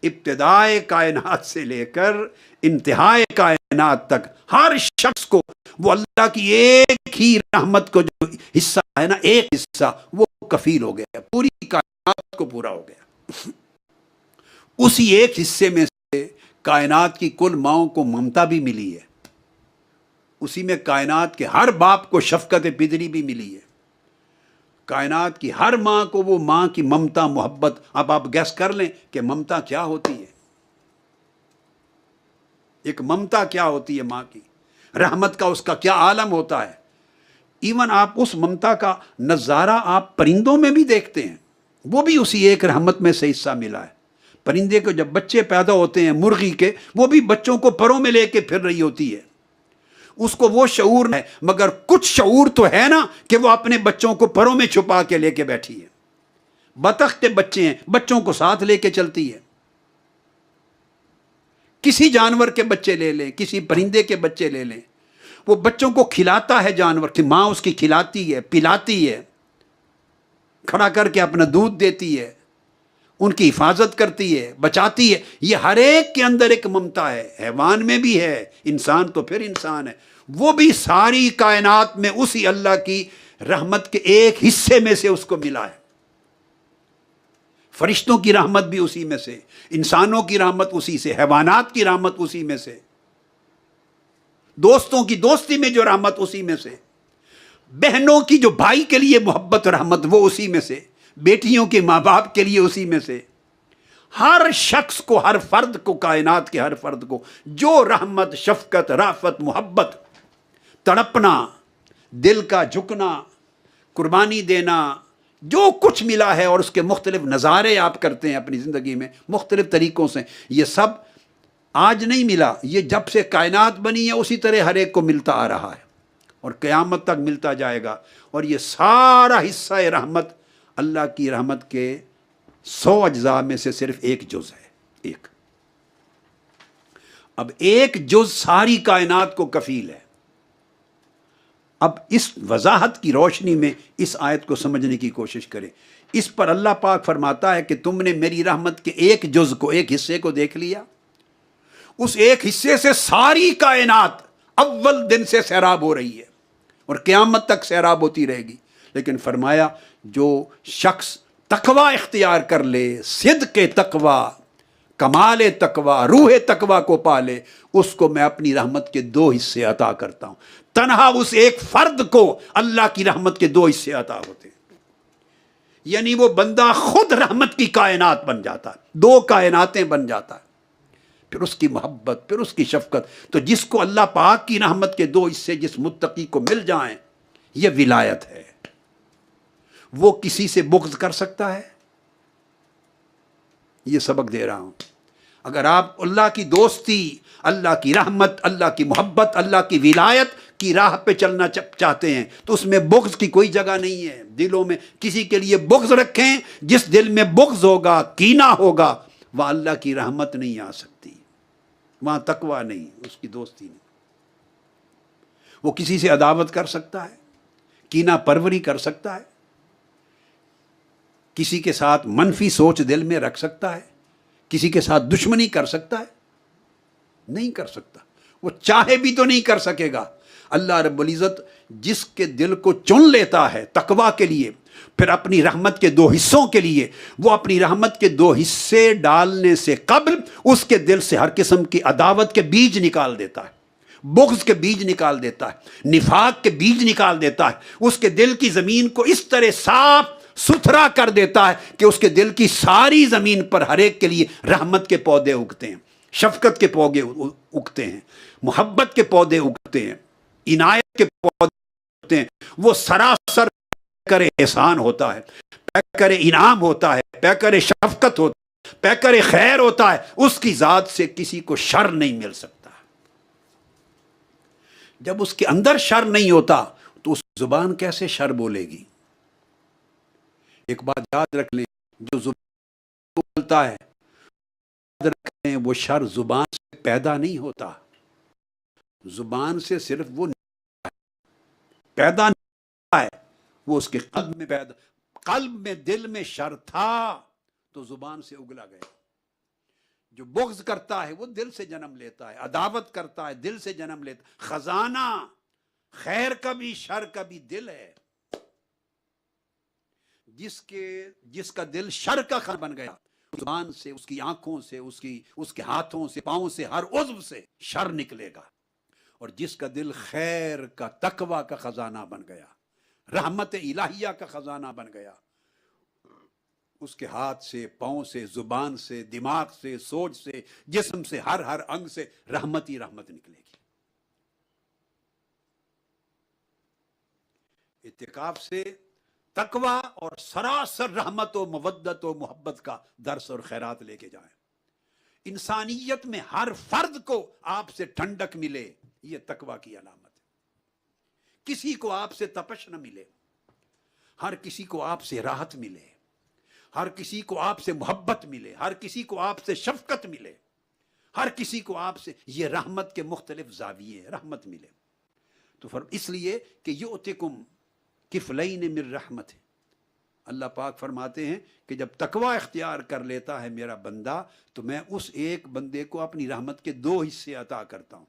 ابتدائے کائنات سے لے کر انتہائے کائنات تک ہر شخص کو وہ اللہ کی ایک ہی رحمت کو جو حصہ ہے نا، ایک حصہ وہ کفیل ہو گیا، پوری کائنات کو پورا ہو گیا۔ اسی ایک حصے میں سے کائنات کی کل ماؤں کو ممتا بھی ملی ہے، اسی میں کائنات کے ہر باپ کو شفقت پدری بھی ملی ہے، کائنات کی ہر ماں کو وہ ماں کی ممتا محبت۔ اب آپ گیس کر لیں کہ ممتا کیا ہوتی ہے، ایک ممتا کیا ہوتی ہے ماں کی، رحمت کا اس کا کیا عالم ہوتا ہے۔ ایون آپ اس ممتا کا نظارہ آپ پرندوں میں بھی دیکھتے ہیں، وہ بھی اسی ایک رحمت میں سے حصہ ملا ہے۔ پرندے کو جب بچے پیدا ہوتے ہیں مرغی کے، وہ بھی بچوں کو پروں میں لے کے پھر رہی ہوتی ہے، اس کو وہ شعور ہے، مگر کچھ شعور تو ہے نا کہ وہ اپنے بچوں کو پروں میں چھپا کے لے کے بیٹھی ہے۔ بطخ کے بچے ہیں، بچوں کو ساتھ لے کے چلتی ہے۔ کسی جانور کے بچے لے لیں، کسی پرندے کے بچے لے لیں، وہ بچوں کو کھلاتا ہے، جانور کی ماں اس کی کھلاتی ہے، پلاتی ہے، کھڑا کر کے اپنا دودھ دیتی ہے، ان کی حفاظت کرتی ہے، بچاتی ہے۔ یہ ہر ایک کے اندر ایک ممتا ہے، حیوان میں بھی ہے، انسان تو پھر انسان ہے، وہ بھی ساری کائنات میں اسی اللہ کی رحمت کے ایک حصے میں سے اس کو ملا ہے۔ فرشتوں کی رحمت بھی اسی میں سے، انسانوں کی رحمت اسی سے، حیوانات کی رحمت اسی میں سے، دوستوں کی دوستی میں جو رحمت اسی میں سے، بہنوں کی جو بھائی کے لیے محبت رحمت وہ اسی میں سے، بیٹیوں کے ماں باپ کے لیے اسی میں سے، ہر شخص کو، ہر فرد کو، کائنات کے ہر فرد کو جو رحمت، شفقت، رافت، محبت، تڑپنا، دل کا جھکنا، قربانی دینا، جو کچھ ملا ہے، اور اس کے مختلف نظارے آپ کرتے ہیں اپنی زندگی میں مختلف طریقوں سے، یہ سب آج نہیں ملا، یہ جب سے کائنات بنی ہے اسی طرح ہر ایک کو ملتا آ رہا ہے اور قیامت تک ملتا جائے گا۔ اور یہ سارا حصہ رحمت اللہ کی رحمت کے 100 اجزاء میں سے صرف ایک جز ہے، ایک۔ اب ایک جز ساری کائنات کو کفیل ہے۔ اب اس وضاحت کی روشنی میں اس آیت کو سمجھنے کی کوشش کریں۔ اس پر اللہ پاک فرماتا ہے کہ تم نے میری رحمت کے ایک جز کو، ایک حصے کو دیکھ لیا، اس ایک حصے سے ساری کائنات اول دن سے سیراب ہو رہی ہے اور قیامت تک سیراب ہوتی رہے گی۔ لیکن فرمایا جو شخص تقوی اختیار کر لے، صدق تقوی، کمال تقوی، روح تقوی کو پالے، اس کو میں اپنی رحمت کے 2 حصے عطا کرتا ہوں۔ تنہا اس ایک فرد کو اللہ کی رحمت کے 2 حصے عطا ہوتے ہیں، یعنی وہ بندہ خود رحمت کی کائنات بن جاتا ہے، 2 کائناتیں بن جاتا ہے، پھر اس کی محبت، پھر اس کی شفقت۔ تو جس کو اللہ پاک کی رحمت کے 2 حصے جس متقی کو مل جائیں، یہ ولایت ہے۔ وہ کسی سے بغض کر سکتا ہے؟ یہ سبق دے رہا ہوں۔ اگر آپ اللہ کی دوستی، اللہ کی رحمت، اللہ کی محبت، اللہ کی ولایت کی راہ پہ چلنا چاہتے ہیں تو اس میں بغض کی کوئی جگہ نہیں ہے۔ دلوں میں کسی کے لیے بغض رکھیں، جس دل میں بغض ہوگا، کینہ ہوگا، وہاں اللہ کی رحمت نہیں آ سکتی، وہاں تقویٰ نہیں، اس کی دوستی نہیں۔ وہ کسی سے عداوت کر سکتا ہے، کینہ پروری کر سکتا ہے، کسی کے ساتھ منفی سوچ دل میں رکھ سکتا ہے؟ کسی کے ساتھ دشمنی کر سکتا ہے؟ نہیں کر سکتا، وہ چاہے بھی تو نہیں کر سکے گا۔ اللہ رب العزت جس کے دل کو چن لیتا ہے تقویٰ کے لیے، پھر اپنی رحمت کے 2 حصوں کے لیے، وہ اپنی رحمت کے 2 حصے ڈالنے سے قبل اس کے دل سے ہر قسم کی عداوت کے بیج نکال دیتا ہے، بغض کے بیج نکال دیتا ہے، نفاق کے بیج نکال دیتا ہے، اس کے دل کی زمین کو اس طرح صاف ستھرا کر دیتا ہے کہ اس کے دل کی ساری زمین پر ہر ایک کے لیے رحمت کے پودے اگتے ہیں، شفقت کے پودے اگتے ہیں، محبت کے پودے اگتے ہیں، عنایت کے پودے اگتے ہیں۔ وہ سراسر پیکر احسان ہوتا ہے، پیکر انعام ہوتا ہے، پیکر شفقت ہوتا ہے، پیکر خیر ہوتا ہے۔ اس کی ذات سے کسی کو شر نہیں مل سکتا۔ جب اس کے اندر شر نہیں ہوتا تو اس زبان کیسے شر بولے گی؟ ایک بات یاد رکھ لیں، جو زبان بولتا ہے یاد رکھ لیں وہ شر زبان سے پیدا نہیں ہوتا، زبان سے صرف وہ پیدا نہیں ہوتا ہے، وہ اس کے قلب میں پیدا، قلب میں دل میں شر تھا تو زبان سے اگلا گیا۔ جو بغض کرتا ہے وہ دل سے جنم لیتا ہے، عداوت کرتا ہے دل سے جنم لیتا ہے۔ خزانہ خیر کا بھی شر کا بھی دل ہے۔ جس کا دل شر کا خزانہ بن گیا، زبان سے، اس کی آنکھوں سے، اس کے ہاتھوں سے، پاؤں سے، ہر عضو سے شر نکلے گا۔ اور جس کا دل خیر کا، تقوی کا خزانہ بن گیا، رحمت الہیہ کا خزانہ بن گیا، اس کے ہاتھ سے، پاؤں سے، زبان سے، دماغ سے، سوچ سے، جسم سے، ہر انگ سے رحمت ہی رحمت نکلے گی۔ اعتکاف سے تقوی اور سراسر رحمت و مودت و محبت کا درس اور خیرات لے کے جائیں۔ انسانیت میں ہر فرد کو آپ سے ٹھنڈک ملے، یہ تقوی کی علامت ہے۔ کسی کو آپ سے تپش نہ ملے، ہر کسی کو آپ سے راحت ملے، ہر کسی کو آپ سے محبت ملے، ہر کسی کو آپ سے شفقت ملے، ہر کسی کو آپ سے، یہ رحمت کے مختلف زاویے ہیں، رحمت ملے۔ تو اس لیے کہ یؤتکم کفلین من رحمت ہے، اللہ پاک فرماتے ہیں کہ جب تقوی اختیار کر لیتا ہے میرا بندہ تو میں اس ایک بندے کو اپنی رحمت کے 2 حصے عطا کرتا ہوں۔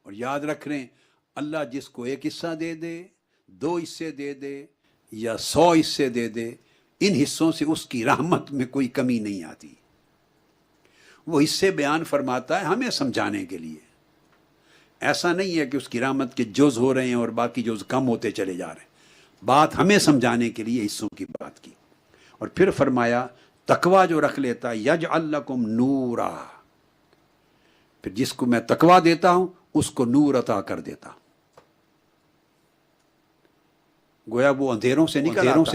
اور یاد رکھ رہے ہیں، اللہ جس کو 1 حصہ دے دے، 2 حصے دے دے یا 100 حصے دے دے، ان حصوں سے اس کی رحمت میں کوئی کمی نہیں آتی۔ وہ حصے بیان فرماتا ہے ہمیں سمجھانے کے لیے، ایسا نہیں ہے کہ اس کی رحمت کے جز ہو رہے ہیں اور باقی جز کم ہوتے چلے جا رہے ہیں، بات ہمیں سمجھانے کے لیے حصوں کی بات کی۔ اور پھر فرمایا تقوی جو رکھ لیتا ہے یجعل لکم نورا، پھر جس کو میں تقوی دیتا ہوں اس کو نور عطا کر دیتا ہوں۔ گویا وہ اندھیروں سے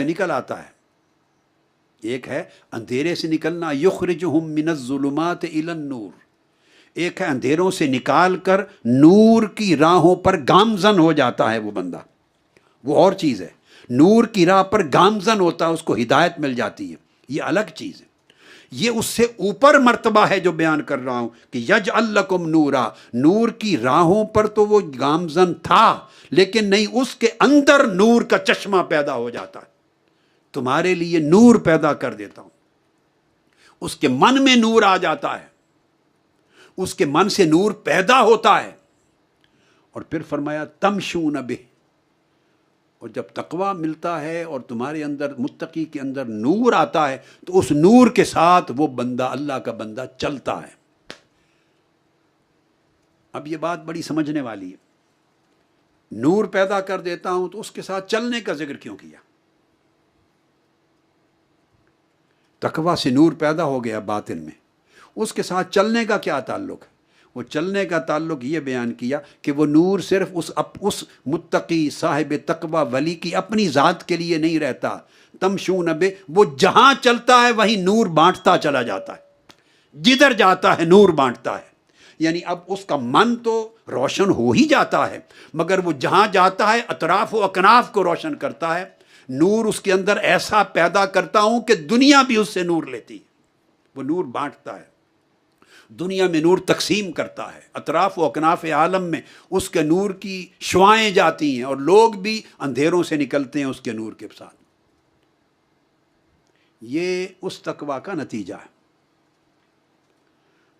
نکل آتا ہے۔ ایک ہے اندھیرے سے نکلنا، یخرجہم من الظلمات الی النور، ایک ہے اندھیروں سے نکال کر نور کی راہوں پر گامزن ہو جاتا ہے وہ بندہ، وہ اور چیز ہے۔ نور کی راہ پر گامزن ہوتا ہے، اس کو ہدایت مل جاتی ہے، یہ الگ چیز ہے۔ یہ اس سے اوپر مرتبہ ہے جو بیان کر رہا ہوں کہ یجعل لکم نورا، نور کی راہوں پر تو وہ گامزن تھا لیکن نہیں، اس کے اندر نور کا چشمہ پیدا ہو جاتا ہے۔ تمہارے لیے نور پیدا کر دیتا ہوں، اس کے من میں نور آ جاتا ہے، اس کے من سے نور پیدا ہوتا ہے۔ اور پھر فرمایا تمشون بہ، اور جب تقوی ملتا ہے اور تمہارے اندر، متقی کے اندر نور آتا ہے تو اس نور کے ساتھ وہ بندہ، اللہ کا بندہ چلتا ہے۔ اب یہ بات بڑی سمجھنے والی ہے، نور پیدا کر دیتا ہوں تو اس کے ساتھ چلنے کا ذکر کیوں کیا؟ تقوی سے نور پیدا ہو گیا باطن میں، اس کے ساتھ چلنے کا کیا تعلق ہے؟ وہ چلنے کا تعلق یہ بیان کیا کہ وہ نور صرف اس متقی صاحب تقوی ولی کی اپنی ذات کے لیے نہیں رہتا۔ تمشون بہ، وہ جہاں چلتا ہے وہیں نور بانٹتا چلا جاتا ہے، جدھر جاتا ہے نور بانٹتا ہے۔ یعنی اب اس کا من تو روشن ہو ہی جاتا ہے، مگر وہ جہاں جاتا ہے اطراف و اکناف کو روشن کرتا ہے۔ نور اس کے اندر ایسا پیدا کرتا ہوں کہ دنیا بھی اس سے نور لیتی ہے، وہ نور بانٹتا ہے، دنیا میں نور تقسیم کرتا ہے، اطراف و اکناف عالم میں اس کے نور کی شعائیں جاتی ہیں اور لوگ بھی اندھیروں سے نکلتے ہیں اس کے نور کے ساتھ۔ یہ اس تقوی کا نتیجہ ہے۔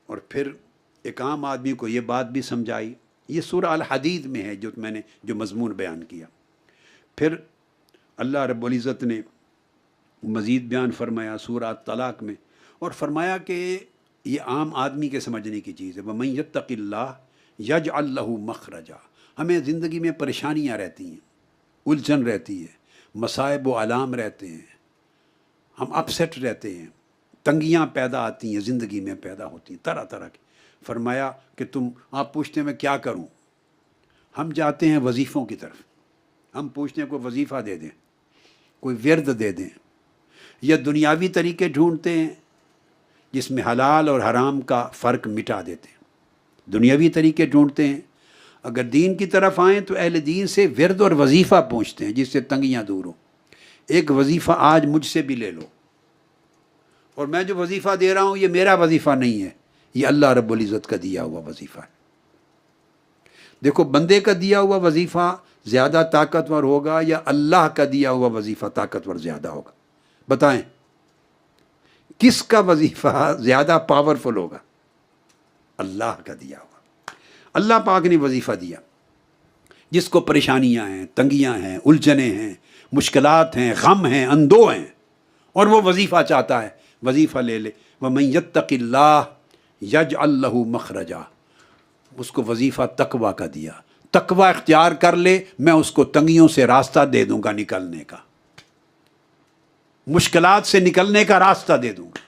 اور پھر ایک عام آدمی کو یہ بات بھی سمجھائی، یہ سورہ الحدید میں ہے جو میں نے جو مضمون بیان کیا۔ پھر اللہ رب العزت نے مزید بیان فرمایا سورہ طلاق میں، اور فرمایا کہ یہ عام آدمی کے سمجھنے کی چیز ہے، وَمَن يَتَّقِ اللَّهَ يَجْعَل لَّهُ مَخْرَجًا۔ ہمیں زندگی میں پریشانیاں رہتی ہیں، الجھن رہتی ہے، مصائب و آلام رہتے ہیں، ہم اپسیٹ رہتے ہیں، تنگیاں پیدا آتی ہیں، زندگی میں پیدا ہوتی ہیں طرح طرح کی۔ فرمایا کہ آپ پوچھتے ہیں میں کیا کروں، ہم جاتے ہیں وظیفوں کی طرف، ہم پوچھتے ہیں کوئی وظیفہ دے دیں، کوئی ورد دے دیں، یا دنیاوی طریقے ڈھونڈتے ہیں جس میں حلال اور حرام کا فرق مٹا دیتے ہیں، دنیاوی طریقے ڈھونڈتے ہیں۔ اگر دین کی طرف آئیں تو اہل دین سے ورد اور وظیفہ پوچھتے ہیں جس سے تنگیاں دور ہوں۔ ایک وظیفہ آج مجھ سے بھی لے لو، اور میں جو وظیفہ دے رہا ہوں یہ میرا وظیفہ نہیں ہے، یہ اللہ رب العزت کا دیا ہوا وظیفہ ہے۔ دیکھو بندے کا دیا ہوا وظیفہ زیادہ طاقتور ہوگا یا اللہ کا دیا ہوا وظیفہ طاقتور زیادہ ہوگا؟ بتائیں کس کا وظیفہ زیادہ پاورفل ہوگا؟ اللہ کا دیا ہوا۔ اللہ پاک نے وظیفہ دیا، جس کو پریشانیاں ہیں، تنگیاں ہیں، الجھنیں ہیں، مشکلات ہیں، غم ہیں، اندوہ ہیں، اور وہ وظیفہ چاہتا ہے، وظیفہ لے لے۔ وَمَن يَتَّقِ اللَّهَ يَجْعَل لَّهُ مَخْرَجًا، اس کو وظیفہ تقویٰ کا دیا۔ تقویٰ اختیار کر لے، میں اس کو تنگیوں سے راستہ دے دوں گا نکلنے کا، مشکلات سے نکلنے کا راستہ دے دوں گا۔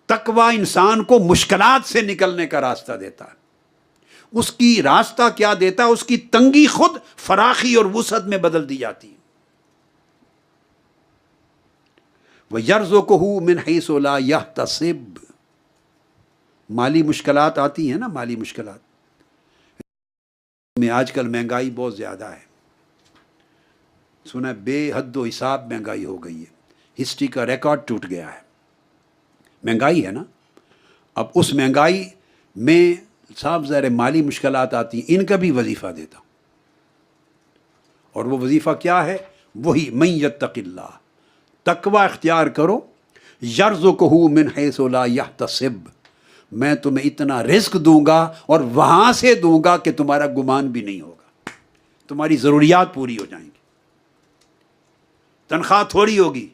تقویٰ انسان کو مشکلات سے نکلنے کا راستہ دیتا ہے۔ اس کی راستہ کیا دیتا ہے؟ اس کی تنگی خود فراخی اور وسعت میں بدل دی جاتی ہے۔ وَيَرْزُقُهُ مِنْ حَيْثُ لَا يَحْتَسِبُ، مالی مشکلات آتی ہیں نا، مالی مشکلات میں آج کل مہنگائی بہت زیادہ ہے، سنا بے حد و حساب مہنگائی ہو گئی ہے، ہسٹری کا ریکارڈ ٹوٹ گیا ہے، مہنگائی ہے نا۔ اب اس مہنگائی میں صاحب ظاہر مالی مشکلات آتی ہیں، ان کا بھی وظیفہ دیتا ہوں، اور وہ وظیفہ کیا ہے؟ وہی من یتق اللہ، تقوی اختیار کرو، یرزقہ من حیث لا یحتسب، میں تمہیں اتنا رزق دوں گا اور وہاں سے دوں گا کہ تمہارا گمان بھی نہیں ہوگا، تمہاری ضروریات پوری ہو جائیں گی۔ تنخواہ تھوڑی ہوگی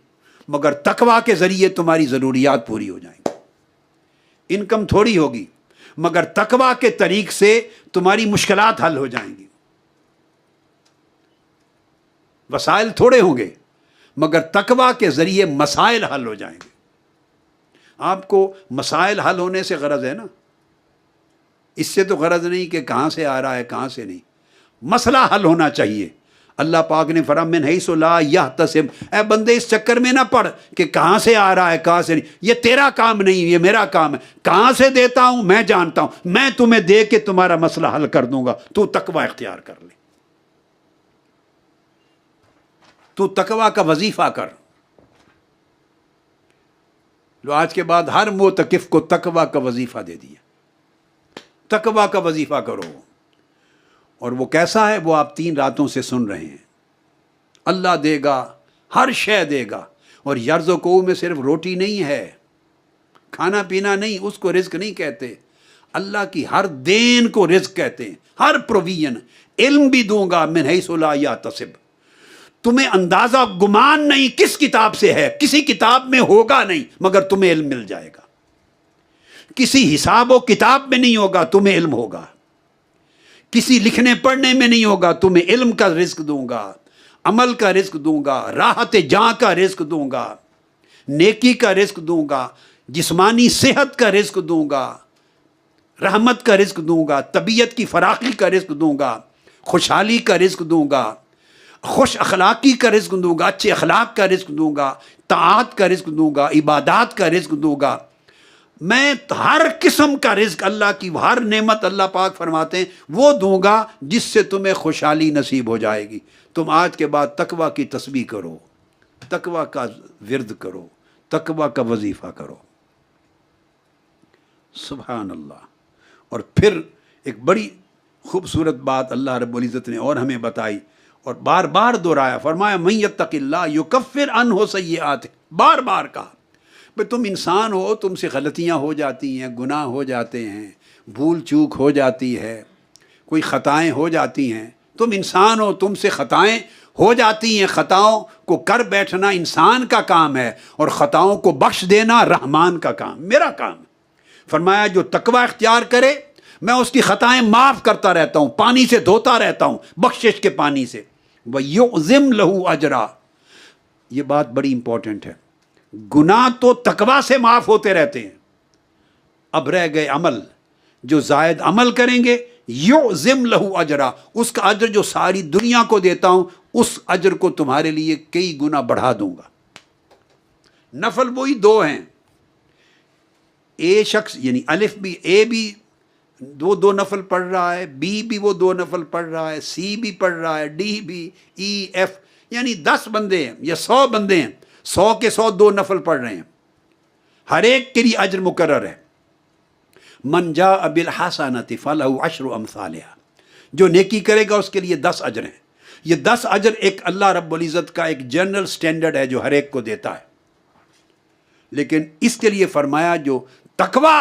مگر تقوی کے ذریعے تمہاری ضروریات پوری ہو جائیں گی، انکم تھوڑی ہوگی مگر تقوی کے طریق سے تمہاری مشکلات حل ہو جائیں گی، وسائل تھوڑے ہوں گے مگر تقوی کے ذریعے مسائل حل ہو جائیں گے۔ آپ کو مسائل حل ہونے سے غرض ہے نا، اس سے تو غرض نہیں کہ کہاں سے آ رہا ہے کہاں سے نہیں، مسئلہ حل ہونا چاہیے۔ اللہ پاک نے فرمایا من حیث لا یحتسب، اے بندے اس چکر میں نہ پڑ کہ کہاں سے آ رہا ہے کہاں سے نہیں، یہ تیرا کام نہیں، یہ میرا کام ہے، کہاں سے دیتا ہوں میں جانتا ہوں، میں تمہیں دے کے تمہارا مسئلہ حل کر دوں گا، تو تقوی اختیار کر لے، تو تقوی کا وظیفہ کر لو۔ آج کے بعد ہر معتکف کو تقوی کا وظیفہ دے دیا، تقوی کا وظیفہ کرو، اور وہ کیسا ہے وہ آپ 3 راتوں سے سن رہے ہیں۔ اللہ دے گا، ہر شے دے گا، اور یرزقہ میں صرف روٹی نہیں ہے، کھانا پینا نہیں، اس کو رزق نہیں کہتے، اللہ کی ہر دین کو رزق کہتے ہیں، ہر پروویژن۔ علم بھی دوں گا من حیث لا یحتسب، تمہیں اندازہ گمان نہیں کس کتاب سے ہے، کسی کتاب میں ہوگا نہیں مگر تمہیں علم مل جائے گا، کسی حساب و کتاب میں نہیں ہوگا تمہیں علم ہوگا، کسی لکھنے پڑھنے میں نہیں ہوگا تمہیں علم کا رزق دوں گا، عمل کا رزق دوں گا، راحت جاں کا رزق دوں گا، نیکی کا رزق دوں گا، جسمانی صحت کا رزق دوں گا، رحمت کا رزق دوں گا، طبیعت کی فراخی کا رزق دوں گا، خوشحالی کا رزق دوں گا، خوش اخلاقی کا رزق دوں گا، اچھے اخلاق کا رزق دوں گا، طاعت کا رزق دوں گا، عبادات کا رزق دوں گا۔ میں ہر قسم کا رزق، اللہ کی ہر نعمت اللہ پاک فرماتے ہیں وہ دوں گا جس سے تمہیں خوشحالی نصیب ہو جائے گی۔ تم آج کے بعد تقوی کی تسبیح کرو، تقوی کا ورد کرو، تقوی کا وظیفہ کرو۔ سبحان اللہ۔ اور پھر ایک بڑی خوبصورت بات اللہ رب العزت نے اور ہمیں بتائی اور بار بار دہرایا، فرمایا من یتق اللہ یکفر عنہ سیئاتہ، بار بار کہا بھئی تم انسان ہو، تم سے غلطیاں ہو جاتی ہیں، گناہ ہو جاتے ہیں، بھول چوک ہو جاتی ہے، کوئی خطائیں ہو جاتی ہیں، تم انسان ہو، تم سے خطائیں ہو جاتی ہیں، خطاؤں کو کر بیٹھنا انسان کا کام ہے اور خطاؤں کو بخش دینا رحمان کا کام، میرا کام ہے۔ فرمایا جو تقوی اختیار کرے میں اس کی خطائیں معاف کرتا رہتا ہوں، پانی سے دھوتا رہتا ہوں، بخشش کے پانی سے۔ وَيُعْظِمْ لَهُ أَجْرًا، یہ بات بڑی امپورٹنٹ ہے۔ گناہ تو تقوی سے معاف ہوتے رہتے ہیں، اب رہ گئے عمل، جو زائد عمل کریں گے یعظم لہو اجرا، اس کا اجر جو ساری دنیا کو دیتا ہوں اس اجر کو تمہارے لیے کئی گنا بڑھا دوں گا۔ نفل وہی دو ہیں، اے شخص یعنی الف بھی، اے بھی دو نفل پڑھ رہا ہے، بی بھی وہ 2 نفل پڑھ رہا ہے، سی بھی پڑھ رہا ہے، ڈی بھی، ای ایف، یعنی 10 بندے ہیں یا 100 بندے ہیں، 100 کے 100 2 نفل پڑھ رہے ہیں، ہر ایک کے لیے اجر مقرر ہے۔ من جاء بالحسنۃ فلہ عشر امثالھا، جو نیکی کرے گا اس کے لیے 10 اجر ہیں۔ یہ 10 اجر ایک اللہ رب العزت کا ایک جنرل سٹینڈرڈ ہے جو ہر ایک کو دیتا ہے، لیکن اس کے لیے فرمایا جو تقوی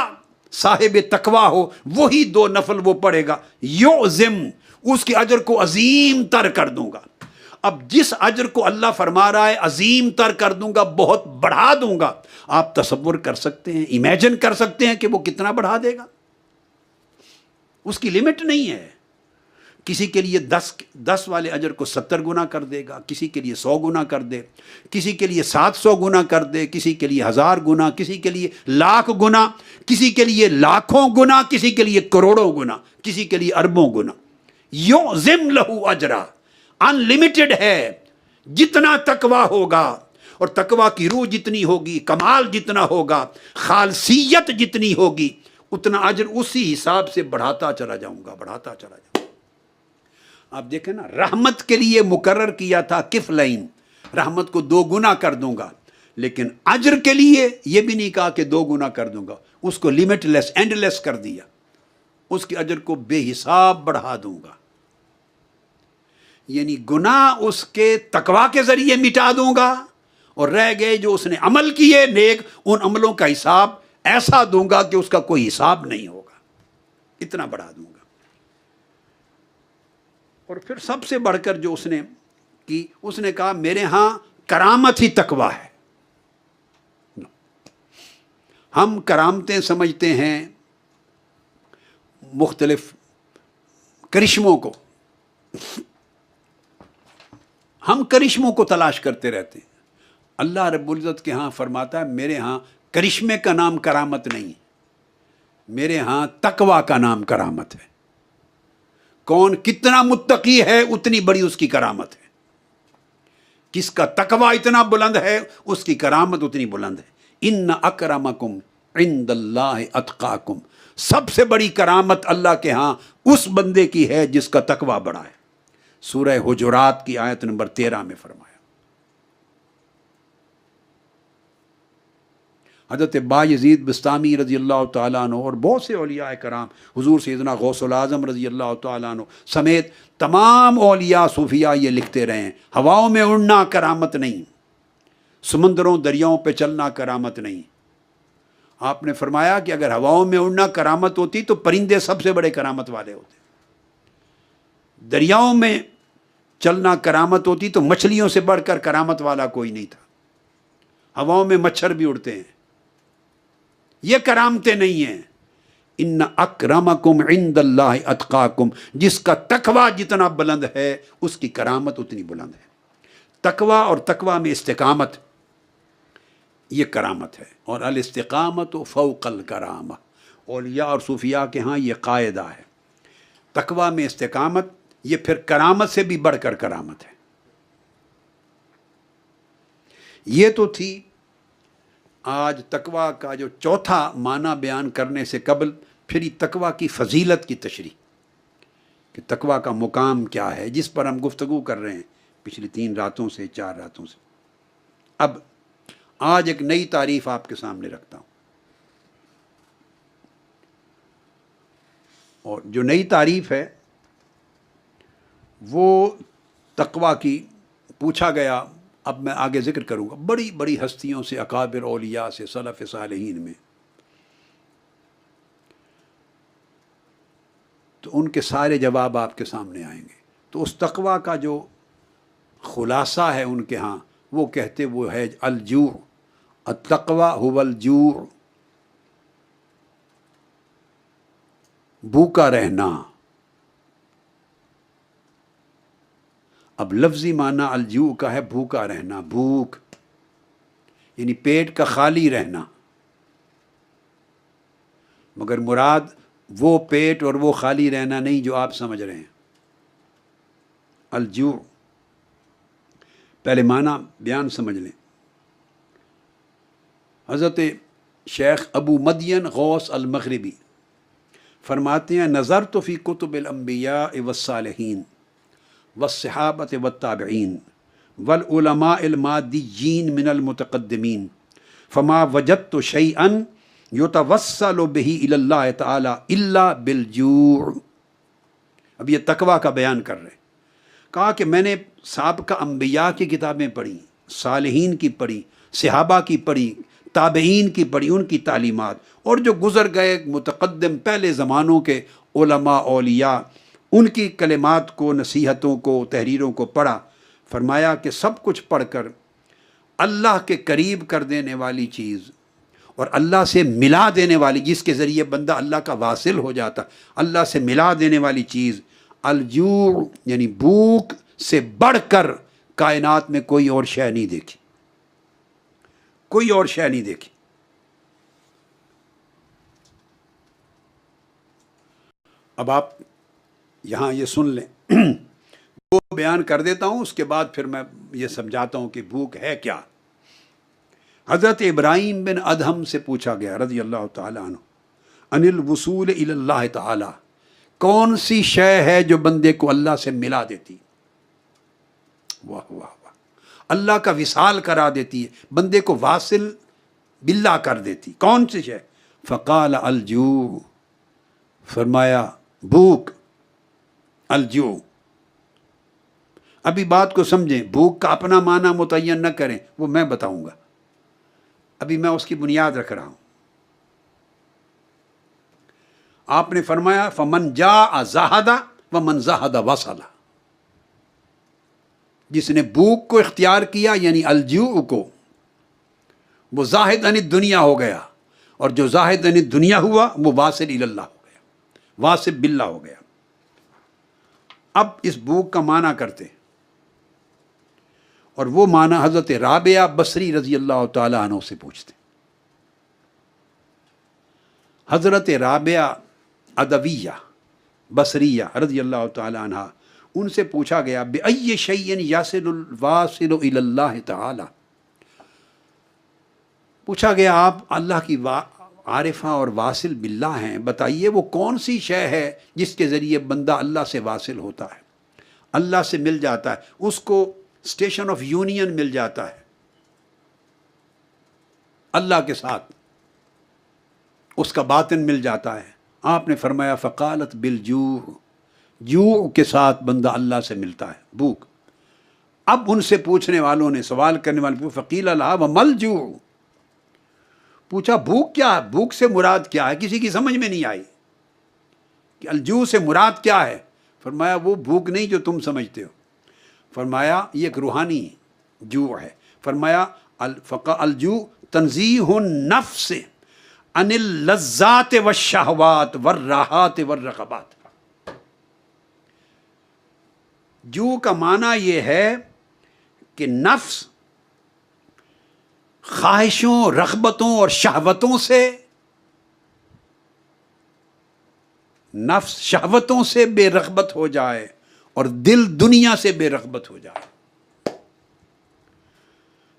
صاحب تقوی ہو وہی 2 نفل وہ پڑھے گا، یعظم، اس کے اجر کو عظیم تر کر دوں گا۔ اب جس اجر کو اللہ فرما رہا ہے عظیم تر کر دوں گا، بہت بڑھا دوں گا، آپ تصور کر سکتے ہیں، امیجن کر سکتے ہیں کہ وہ کتنا بڑھا دے گا؟ اس کی لمٹ نہیں ہے۔ کسی کے لیے 10 والے اجر کو 70 گنا کر دے گا، کسی کے لیے 100 گنا کر دے، کسی کے لیے 700 گنا کر دے، کسی کے لیے 1000 گنا، کسی کے لیے لاکھ گنا، کسی کے لیے لاکھوں گنا، کسی کے لیے کروڑوں گنا، کسی کے لیے اربوں گنا۔ یعظم لہو اجرا، ان لمیٹڈ ہے، جتنا تقوی ہوگا اور تقوی کی روح جتنی ہوگی، کمال جتنا ہوگا، خالصیت جتنی ہوگی، اتنا اجر اسی حساب سے بڑھاتا چلا جاؤں گا، بڑھاتا چلا جاؤں گا۔ آپ دیکھیں نا، رحمت کے لیے مقرر کیا تھا کفلین، رحمت کو 2 گنا کر دوں گا، لیکن اجر کے لیے یہ بھی نہیں کہا کہ 2 گنا کر دوں گا، اس کو لمٹ لیس، اینڈ لیس کر دیا، اس کے اجر کو بے حساب بڑھا دوں گا۔ یعنی گناہ اس کے تقوی کے ذریعے مٹا دوں گا، اور رہ گئے جو اس نے عمل کیے نیک، ان عملوں کا حساب ایسا دوں گا کہ اس کا کوئی حساب نہیں ہوگا، اتنا بڑھا دوں گا۔ اور پھر سب سے بڑھ کر جو اس نے کی، اس نے کہا میرے ہاں کرامت ہی تقوی ہے۔ ہم کرامتیں سمجھتے ہیں مختلف کرشموں کو، ہم کرشموں کو تلاش کرتے رہتے ہیں۔ اللہ رب العزت کے ہاں فرماتا ہے میرے ہاں کرشمے کا نام کرامت نہیں، میرے ہاں تقوی کا نام کرامت ہے۔ کون کتنا متقی ہے اتنی بڑی اس کی کرامت ہے، کس کا تقوی اتنا بلند ہے اس کی کرامت اتنی بلند ہے۔ ان اکرمکم عند اللہ اتقاکم، سب سے بڑی کرامت اللہ کے ہاں اس بندے کی ہے جس کا تقوی بڑا ہے۔ سورہ حجرات کی آیت نمبر 13 میں فرمایا۔ حضرت بایزید بستامی رضی اللہ تعالیٰ عنہ اور بہت سے اولیاء کرام، حضور سیدنا غوث العظم رضی اللہ تعالیٰ عنہ سمیت تمام اولیاء صوفیاء یہ لکھتے رہے ہیں، ہواؤں میں اڑنا کرامت نہیں، سمندروں دریاؤں پہ چلنا کرامت نہیں۔ آپ نے فرمایا کہ اگر ہواؤں میں اڑنا کرامت ہوتی تو پرندے سب سے بڑے کرامت والے ہوتے، دریاؤں میں چلنا کرامت ہوتی تو مچھلیوں سے بڑھ کر کرامت والا کوئی نہیں تھا۔ ہواؤں میں مچھر بھی اڑتے ہیں، یہ کرامتیں نہیں ہیں۔ ان اکرمکم عند اللہ اتقاکم، جس کا تقوی جتنا بلند ہے اس کی کرامت اتنی بلند ہے۔ تقوی اور تقوی میں استقامت، یہ کرامت ہے، اور الاستقامت فوق الکرامہ، اولیاء اور صوفیاء کے ہاں یہ قاعدہ ہے۔ تقوی میں استقامت یہ پھر کرامت سے بھی بڑھ کر کرامت ہے۔ یہ تو تھی آج تقوی کا جو چوتھا معنی بیان کرنے سے قبل پھر تقوی کی فضیلت کی تشریح، کہ تقوی کا مقام کیا ہے، جس پر ہم گفتگو کر رہے ہیں پچھلی 3 راتوں سے 4 راتوں سے۔ اب آج ایک نئی تعریف آپ کے سامنے رکھتا ہوں، اور جو نئی تعریف ہے وہ تقوی کی، پوچھا گیا اب میں آگے ذکر کروں گا بڑی بڑی ہستیوں سے، اکابر اولیاء سے، سلف صالحین میں، تو ان کے سارے جواب آپ کے سامنے آئیں گے۔ تو اس تقوی کا جو خلاصہ ہے ان کے ہاں، وہ کہتے وہ ہے الجوع، التقوی هو الجوع، بھوکا رہنا۔ اب لفظی معنی الجوع کا ہے بھوکا رہنا، بھوک یعنی پیٹ کا خالی رہنا، مگر مراد وہ پیٹ اور وہ خالی رہنا نہیں جو آپ سمجھ رہے ہیں۔ الجوع پہلے معنی بیان سمجھ لیں۔ حضرت شیخ ابو مدین غوث المغربی فرماتے ہیں نظرت فی کتب الانبیاء والصالحین والصحابۃ والتابعین والعلماء المادیین من المتقدمین فما وجدت شیئا یتوسل بہ الی اللہ تعالی الا بالجوع۔ اب یہ تقوی کا بیان کر رہے ہیں۔ کہا کہ میں نے سابقہ انبیاء کی کتابیں پڑھی، صالحین کی پڑھی، صحابہ کی پڑھی، تابعین کی پڑھی، ان کی تعلیمات، اور جو گزر گئے متقدم پہلے زمانوں کے علماء اولیاء، ان کی کلمات کو، نصیحتوں کو، تحریروں کو پڑھا۔ فرمایا کہ سب کچھ پڑھ کر اللہ کے قریب کر دینے والی چیز اور اللہ سے ملا دینے والی، جس کے ذریعے بندہ اللہ کا واصل ہو جاتا، اللہ سے ملا دینے والی چیز الجوع یعنی بھوک سے بڑھ کر کائنات میں کوئی اور شے نہیں دیکھی، کوئی اور شے نہیں دیکھی۔ اب آپ یہاں یہ سن لیں، وہ بیان کر دیتا ہوں، اس کے بعد پھر میں یہ سمجھاتا ہوں کہ بھوک ہے کیا۔ حضرت ابراہیم بن ادہم سے پوچھا گیا رضی اللہ تعالیٰ عنہ ان الوصول الی اللہ تعالیٰ، کون سی شے ہے جو بندے کو اللہ سے ملا دیتی؟ واہ واہ واہ، اللہ کا وصال کرا دیتی ہے، بندے کو واصل باللہ کر دیتی، کون سی شے؟ فقال الجوع، فرمایا بھوک، الجوع۔ ابھی بات کو سمجھیں، بھوک کا اپنا معنی متعین نہ کریں، وہ میں بتاؤں گا، ابھی میں اس کی بنیاد رکھ رہا ہوں۔ آپ نے فرمایا فمن جاء زہد ومن زہد وصل، جس نے بھوک کو اختیار کیا یعنی الجوع کو، وہ زاہد عن الدنیا ہو گیا، اور جو زاہد عن الدنیا ہوا وہ واصل الی اللہ ہو گیا، واصل باللہ ہو گیا۔ اب اس بھوک کا معنی کرتے ہیں، اور وہ معنی حضرت رابعہ بصری رضی اللہ تعالیٰ عنہ سے پوچھتے ہیں۔ حضرت رابعہ ادویہ بصریہ رضی اللہ تعالیٰ عنہ، ان سے پوچھا گیا بِأَيِّ شَيْءٍ يَصِلُ الْوَاصِلُ إِلَى اللَّهِ تعالیٰ، پوچھا گیا آپ اللہ کی عارفہ اور واصل باللہ ہیں، بتائیے وہ کون سی شے ہے جس کے ذریعے بندہ اللہ سے واصل ہوتا ہے، اللہ سے مل جاتا ہے، اس کو اسٹیشن آف یونین مل جاتا ہے اللہ کے ساتھ، اس کا باطن مل جاتا ہے۔ آپ نے فرمایا فقالت بالجوع، جوع کے ساتھ بندہ اللہ سے ملتا ہے، بھوک۔ اب ان سے پوچھنے والوں نے، سوال کرنے والے، فقیل لہا وما الجوع، پوچھا بھوک کیا ہے، بھوک سے مراد کیا ہے؟ کسی کی سمجھ میں نہیں آئی کہ الجوع سے مراد کیا ہے۔ فرمایا وہ بھوک نہیں جو تم سمجھتے ہو، فرمایا یہ ایک روحانی جوع ہے۔ فرمایا الجوع تنزیہ النفس عن اللذات والشہوات والراحات والرغبات۔ جوع کا معنی یہ ہے کہ نفس خواہشوں، رغبتوں اور شہوتوں سے، نفس شہوتوں سے بے رغبت ہو جائے اور دل دنیا سے بے رغبت ہو جائے۔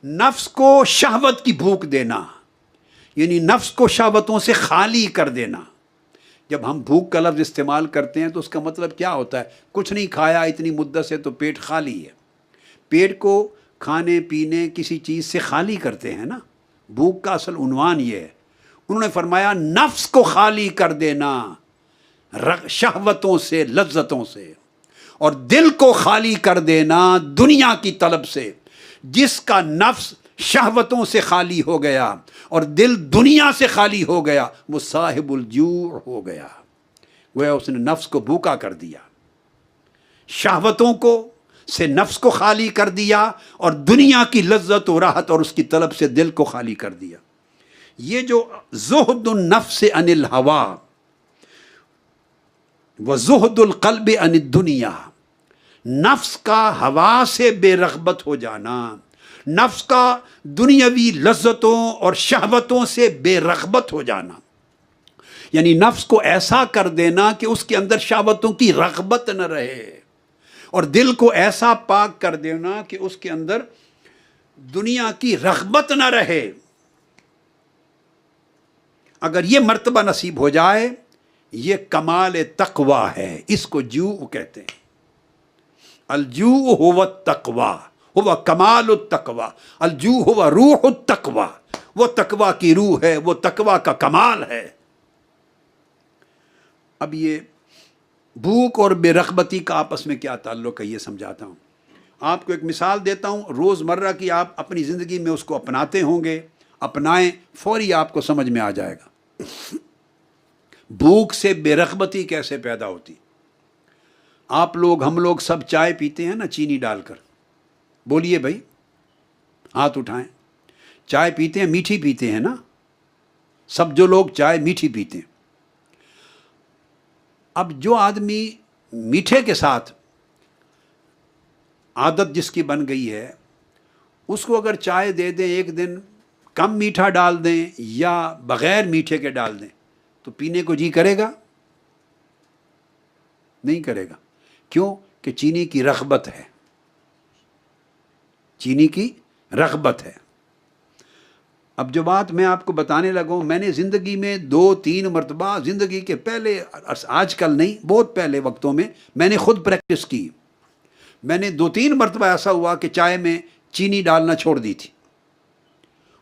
نفس کو شہوت کی بھوک دینا یعنی نفس کو شہوتوں سے خالی کر دینا۔ جب ہم بھوک کا لفظ استعمال کرتے ہیں تو اس کا مطلب کیا ہوتا ہے؟ کچھ نہیں کھایا اتنی مدت سے تو پیٹ خالی ہے۔ پیٹ کو کھانے پینے کسی چیز سے خالی کرتے ہیں نا، بھوک کا اصل عنوان یہ ہے۔ انہوں نے فرمایا نفس کو خالی کر دینا شہوتوں سے، لذتوں سے، اور دل کو خالی کر دینا دنیا کی طلب سے، جس کا نفس شہوتوں سے خالی ہو گیا اور دل دنیا سے خالی ہو گیا وہ صاحب الجوع ہو گیا، گویا اس نے نفس کو بھوکا کر دیا، شہوتوں کو سے نفس کو خالی کر دیا اور دنیا کی لذت و راحت اور اس کی طلب سے دل کو خالی کر دیا۔ یہ جو زہد النفس عن الہوا و زہد القلب عن الدنیا، نفس کا ہوا سے بے رغبت ہو جانا، نفس کا دنیاوی لذتوں اور شہوتوں سے بے رغبت ہو جانا، یعنی نفس کو ایسا کر دینا کہ اس کے اندر شہوتوں کی رغبت نہ رہے، اور دل کو ایسا پاک کر دینا کہ اس کے اندر دنیا کی رغبت نہ رہے۔ اگر یہ مرتبہ نصیب ہو جائے یہ کمال تقوی ہے، اس کو جوع کہتے ہیں۔ الجوع هو التقوی، هو کمال التقوی، الجوع هو روح التقوی، وہ تقوی کی روح ہے، وہ تقوی کا کمال ہے۔ اب یہ بھوک اور بے رغبتی کا آپس میں کیا تعلق ہے یہ سمجھاتا ہوں۔ آپ کو ایک مثال دیتا ہوں، روز مرہ کی آپ اپنی زندگی میں اس کو اپناتے ہوں گے، اپنائیں، فوری آپ کو سمجھ میں آ جائے گا۔ بھوک سے بے رغبتی کیسے پیدا ہوتی؟ ہم لوگ سب چائے پیتے ہیں نا چینی ڈال کر، بولیے بھائی، ہاتھ اٹھائیں۔ چائے پیتے ہیں، میٹھی پیتے ہیں نا، سب جو لوگ چائے میٹھی پیتے ہیں۔ اب جو آدمی میٹھے کے ساتھ عادت جس کی بن گئی ہے، اس کو اگر چائے دے دیں ایک دن کم میٹھا ڈال دیں یا بغیر میٹھے کے ڈال دیں تو پینے کو جی کرے گا؟ نہیں کرے گا۔ کیوں؟ کہ چینی کی رغبت ہے، چینی کی رغبت ہے۔ اب جو بات میں آپ کو بتانے لگا، میں نے زندگی میں 2-3 مرتبہ، زندگی کے پہلے، آج کل نہیں، بہت پہلے وقتوں میں میں نے خود پریکٹس کی۔ میں نے 2-3 مرتبہ ایسا ہوا کہ چائے میں چینی ڈالنا چھوڑ دی تھی۔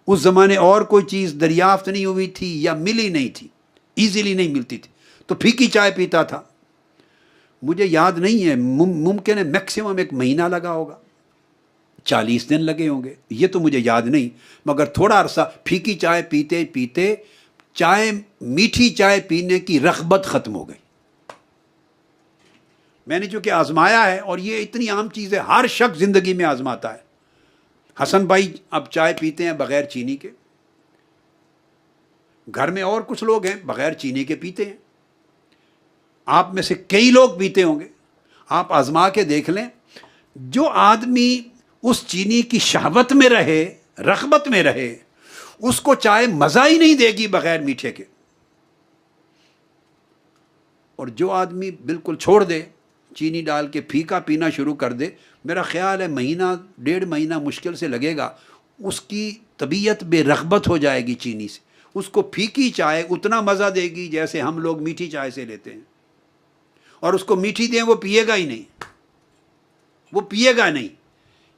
اس زمانے اور کوئی چیز دریافت نہیں ہوئی تھی یا ملی نہیں تھی، ایزیلی نہیں ملتی تھی، تو پھیکی چائے پیتا تھا۔ مجھے یاد نہیں ہے، ممکن ہے میکسیمم 1 مہینہ لگا ہوگا، 40 دن لگے ہوں گے، یہ تو مجھے یاد نہیں، مگر تھوڑا عرصہ پھیکی چائے پیتے پیتے میٹھی چائے پینے کی رغبت ختم ہو گئی۔ میں نے چونکہ آزمایا ہے، اور یہ اتنی عام چیز ہے، ہر شخص زندگی میں آزماتا ہے۔ حسن بھائی اب چائے پیتے ہیں بغیر چینی کے، گھر میں اور کچھ لوگ ہیں بغیر چینی کے پیتے ہیں، آپ میں سے کئی لوگ پیتے ہوں گے۔ آپ آزما کے دیکھ لیں، جو آدمی اس چینی کی شہوت میں رہے، رغبت میں رہے، اس کو چائے مزہ ہی نہیں دے گی بغیر میٹھے کے، اور جو آدمی بالکل چھوڑ دے، چینی ڈال کے پھیکا پینا شروع کر دے، میرا خیال ہے 1.5 مہینہ مشکل سے لگے گا، اس کی طبیعت بے رغبت ہو جائے گی چینی سے، اس کو پھیکی چائے اتنا مزہ دے گی جیسے ہم لوگ میٹھی چائے سے لیتے ہیں، اور اس کو میٹھی دیں وہ پیے گا ہی نہیں، وہ پیے گا نہیں۔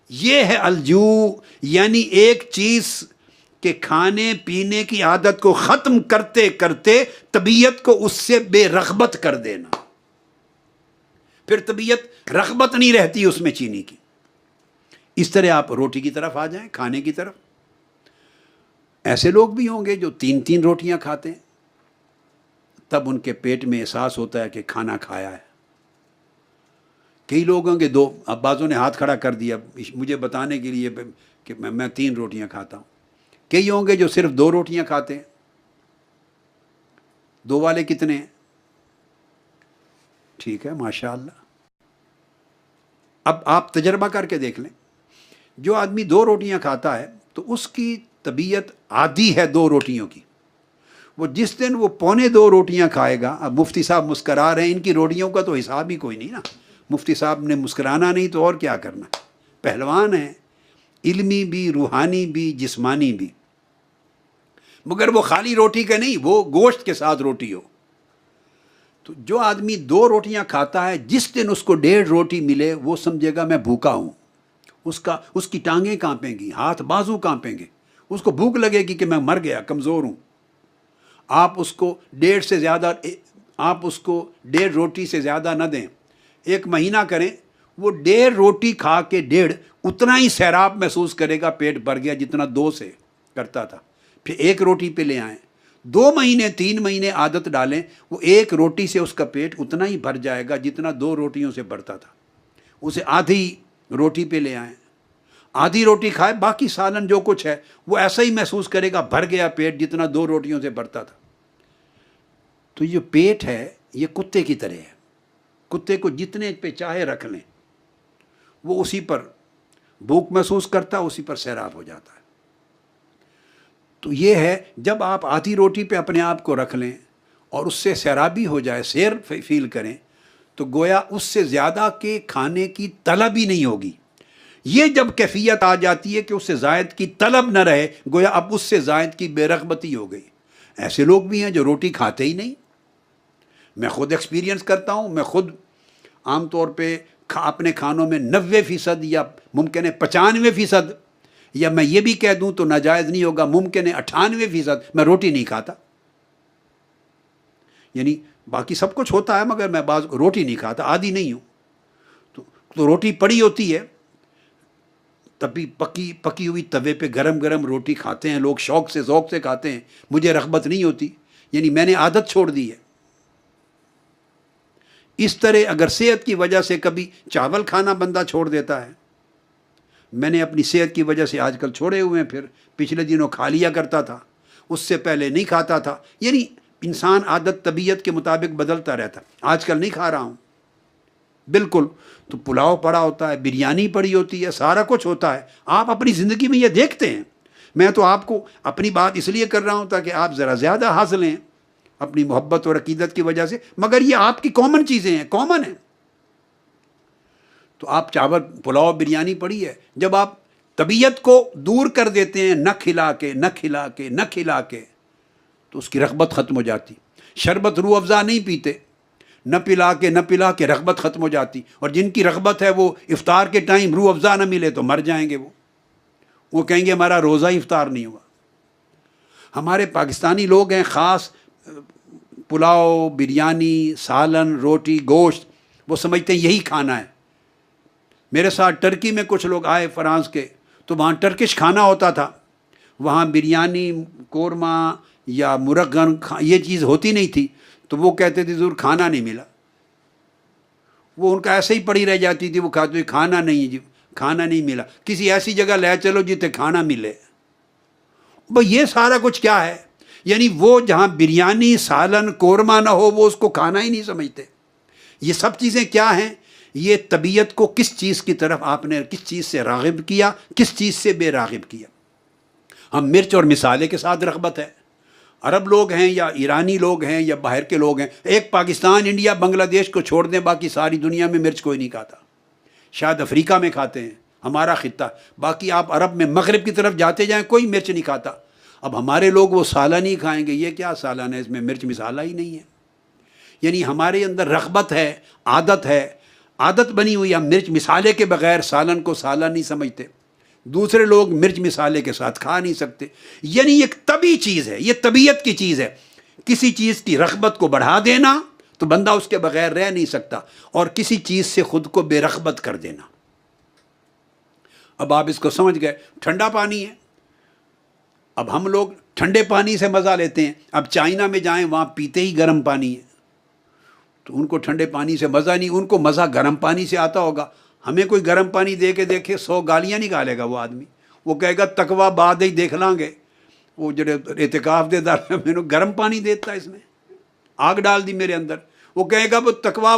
یہ ہے الجوع، یعنی ایک چیز کے کھانے پینے کی عادت کو ختم کرتے کرتے طبیعت کو اس سے بے رغبت کر دینا، پھر طبیعت رغبت نہیں رہتی اس میں چینی کی۔ اس طرح آپ روٹی کی طرف آ جائیں، کھانے کی طرف۔ ایسے لوگ بھی ہوں گے جو 3 روٹیاں کھاتے ہیں، تب ان کے پیٹ میں احساس ہوتا ہے کہ کھانا کھایا ہے۔ کئی لوگ ہوں گے 2، اب بعضوں نے ہاتھ کھڑا کر دیا مجھے بتانے کے لیے کہ میں 3 روٹیاں کھاتا ہوں۔ کئی ہوں گے جو صرف 2 روٹیاں کھاتے ہیں۔ 2 والے کتنے ہیں؟ ٹھیک ہے، ماشاء اللہ۔ اب آپ تجربہ کر کے دیکھ لیں، جو آدمی 2 روٹیاں کھاتا ہے تو اس کی طبیعت عادی ہے 2 روٹیوں کی، وہ جس دن وہ 1.25 روٹیاں کھائے گا، اب مفتی صاحب مسکرا رہے ہیں، ان کی روٹیوں کا تو حساب ہی کوئی نہیں نا، مفتی صاحب نے مسکرانا نہیں تو اور کیا کرنا، پہلوان ہیں، علمی بھی، روحانی بھی، جسمانی بھی، مگر وہ خالی روٹی کا نہیں، وہ گوشت کے ساتھ روٹی ہو۔ تو جو آدمی 2 روٹیاں کھاتا ہے، جس دن اس کو 1.5 روٹی ملے وہ سمجھے گا میں بھوکا ہوں، اس کی ٹانگیں کانپیں گی، ہاتھ بازو کانپیں گے، اس کو بھوک لگے گی کہ میں مر گیا، کمزور ہوں۔ آپ اس کو 1.5 روٹی سے زیادہ نہ دیں، 1 مہینہ کریں، وہ 1.5 روٹی کھا کے 1.5 اتنا ہی سیراب محسوس کرے گا، پیٹ بھر گیا، جتنا 2 سے کرتا تھا۔ پھر 1 روٹی پہ لے آئیں، 2 مہینے 3 مہینے عادت ڈالیں، وہ 1 روٹی سے اس کا پیٹ اتنا ہی بھر جائے گا جتنا 2 روٹیوں سے بھرتا تھا۔ اسے آدھی روٹی پہ لے آئیں، آدھی روٹی کھائے، باقی سالن جو کچھ ہے وہ ایسا ہی محسوس کرے گا، بھر گیا پیٹ جتنا 2 روٹیوں سے بھرتا تھا۔ تو یہ پیٹ ہے، یہ کتے کی طرح ہے، کتے کو جتنے پہ چاہے رکھ لیں وہ اسی پر بھوک محسوس کرتا، اسی پر سیراب ہو جاتا ہے۔ تو یہ ہے، جب آپ آدھی روٹی پہ اپنے آپ کو رکھ لیں اور اس سے سیرابی ہو جائے، سیر فیل کریں، تو گویا اس سے زیادہ کے کھانے کی طلب ہی نہیں ہوگی۔ یہ جب کیفیت آ جاتی ہے کہ اس سے زائد کی طلب نہ رہے، گویا اب اس سے زائد کی بے رغبتی ہو گئی۔ ایسے لوگ بھی ہیں جو روٹی کھاتے ہی نہیں، میں خود ایکسپیرینس کرتا ہوں، میں خود عام طور پہ اپنے کھانوں میں 90% یا ممکن ہے 95%، یا میں یہ بھی کہہ دوں تو ناجائز نہیں ہوگا، ممکن ہے 98% میں روٹی نہیں کھاتا۔ یعنی باقی سب کچھ ہوتا ہے مگر میں روٹی نہیں کھاتا، عادی نہیں ہوں۔ تو روٹی پڑی ہوتی ہے، تبھی پکی ہوئی توے پہ گرم گرم روٹی کھاتے ہیں لوگ، شوق سے ذوق سے کھاتے ہیں، مجھے رغبت نہیں ہوتی، یعنی میں نے عادت چھوڑ دی ہے۔ اس طرح اگر صحت کی وجہ سے کبھی چاول کھانا بندہ چھوڑ دیتا ہے، میں نے اپنی صحت کی وجہ سے آج کل چھوڑے ہوئے ہیں، پھر پچھلے دنوں کھا لیا کرتا تھا، اس سے پہلے نہیں کھاتا تھا، یعنی انسان عادت طبیعت کے مطابق بدلتا رہتا۔ آج کل نہیں کھا رہا ہوں بالکل، تو پلاؤ پڑا ہوتا ہے، بریانی پڑی ہوتی ہے، سارا کچھ ہوتا ہے، آپ اپنی زندگی میں یہ دیکھتے ہیں۔ میں تو آپ کو اپنی بات اس لیے کر رہا ہوں تاکہ آپ ذرا زیادہ حاصل لیں اپنی محبت اور عقیدت کی وجہ سے، مگر یہ آپ کی کامن چیزیں ہیں، کامن ہیں۔ تو آپ چاول پلاؤ بریانی پڑی ہے، جب آپ طبیعت کو دور کر دیتے ہیں، نہ کھلا کے تو اس کی رغبت ختم ہو جاتی۔ شربت روح افزا نہیں پیتے، نہ پلا کے رغبت ختم ہو جاتی، اور جن کی رغبت ہے وہ افطار کے ٹائم روح افزا نہ ملے تو مر جائیں گے، وہ کہیں گے ہمارا روزہ افطار نہیں ہوا۔ ہمارے پاکستانی لوگ ہیں خاص، پلاؤ بریانی سالن روٹی گوشت وہ سمجھتے ہیں یہی کھانا ہے۔ میرے ساتھ ٹرکی میں کچھ لوگ آئے فرانس کے، تو وہاں ٹرکش کھانا ہوتا تھا، وہاں بریانی قورمہ یا مرغن یہ چیز ہوتی نہیں تھی، تو وہ کہتے تھے ضرور کھانا نہیں ملا، وہ ان کا ایسے ہی پڑی رہ جاتی تھی، وہ کہتے کھانا نہیں جی، کھانا نہیں ملا، کسی ایسی جگہ لے چلو جتے کھانا ملے۔ بھئی یہ سارا کچھ کیا ہے؟ یعنی وہ جہاں بریانی سالن قورمہ نہ ہو وہ اس کو کھانا ہی نہیں سمجھتے۔ یہ سب چیزیں کیا ہیں؟ یہ طبیعت کو کس چیز کی طرف آپ نے کس چیز سے راغب کیا، کس چیز سے بے راغب کیا۔ ہم مرچ اور مسالے کے ساتھ رغبت ہے، عرب لوگ ہیں یا ایرانی لوگ ہیں یا باہر کے لوگ ہیں، ایک پاکستان انڈیا بنگلہ دیش کو چھوڑ دیں، باقی ساری دنیا میں مرچ کوئی نہیں کھاتا، شاید افریقہ میں کھاتے ہیں، ہمارا خطہ، باقی آپ عرب میں مغرب کی طرف جاتے جائیں کوئی مرچ نہیں کھاتا۔ اب ہمارے لوگ وہ سالن ہی کھائیں گے، یہ کیا سالن ہے، اس میں مرچ مسالہ ہی نہیں ہے۔ یعنی ہمارے اندر رغبت ہے، عادت بنی ہوئی، ہم مرچ مسالے کے بغیر سالن کو سالن نہیں سمجھتے، دوسرے لوگ مرچ مسالے کے ساتھ کھا نہیں سکتے۔ یعنی ایک طبعی چیز ہے، یہ طبیعت کی چیز ہے، کسی چیز کی رغبت کو بڑھا دینا تو بندہ اس کے بغیر رہ نہیں سکتا، اور کسی چیز سے خود کو بے رغبت کر دینا۔ اب آپ اس کو سمجھ گئے، ٹھنڈا پانی ہے، اب ہم لوگ ٹھنڈے پانی سے مزہ لیتے ہیں، اب چائنا میں جائیں وہاں پیتے ہی گرم پانی ہے، تو ان کو ٹھنڈے پانی سے مزہ نہیں، ان کو مزہ گرم پانی سے آتا ہوگا۔ ہمیں کوئی گرم پانی دے کے دیکھے 100 گالیاں نکالے گا وہ آدمی، وہ کہے گا تقوی بعد ہی دیکھ لیں گے، وہ جڑے اعتکاف دے دار میں نے گرم پانی دیتا ہے، اس میں آگ ڈال دی میرے اندر، وہ کہے گا وہ تقوی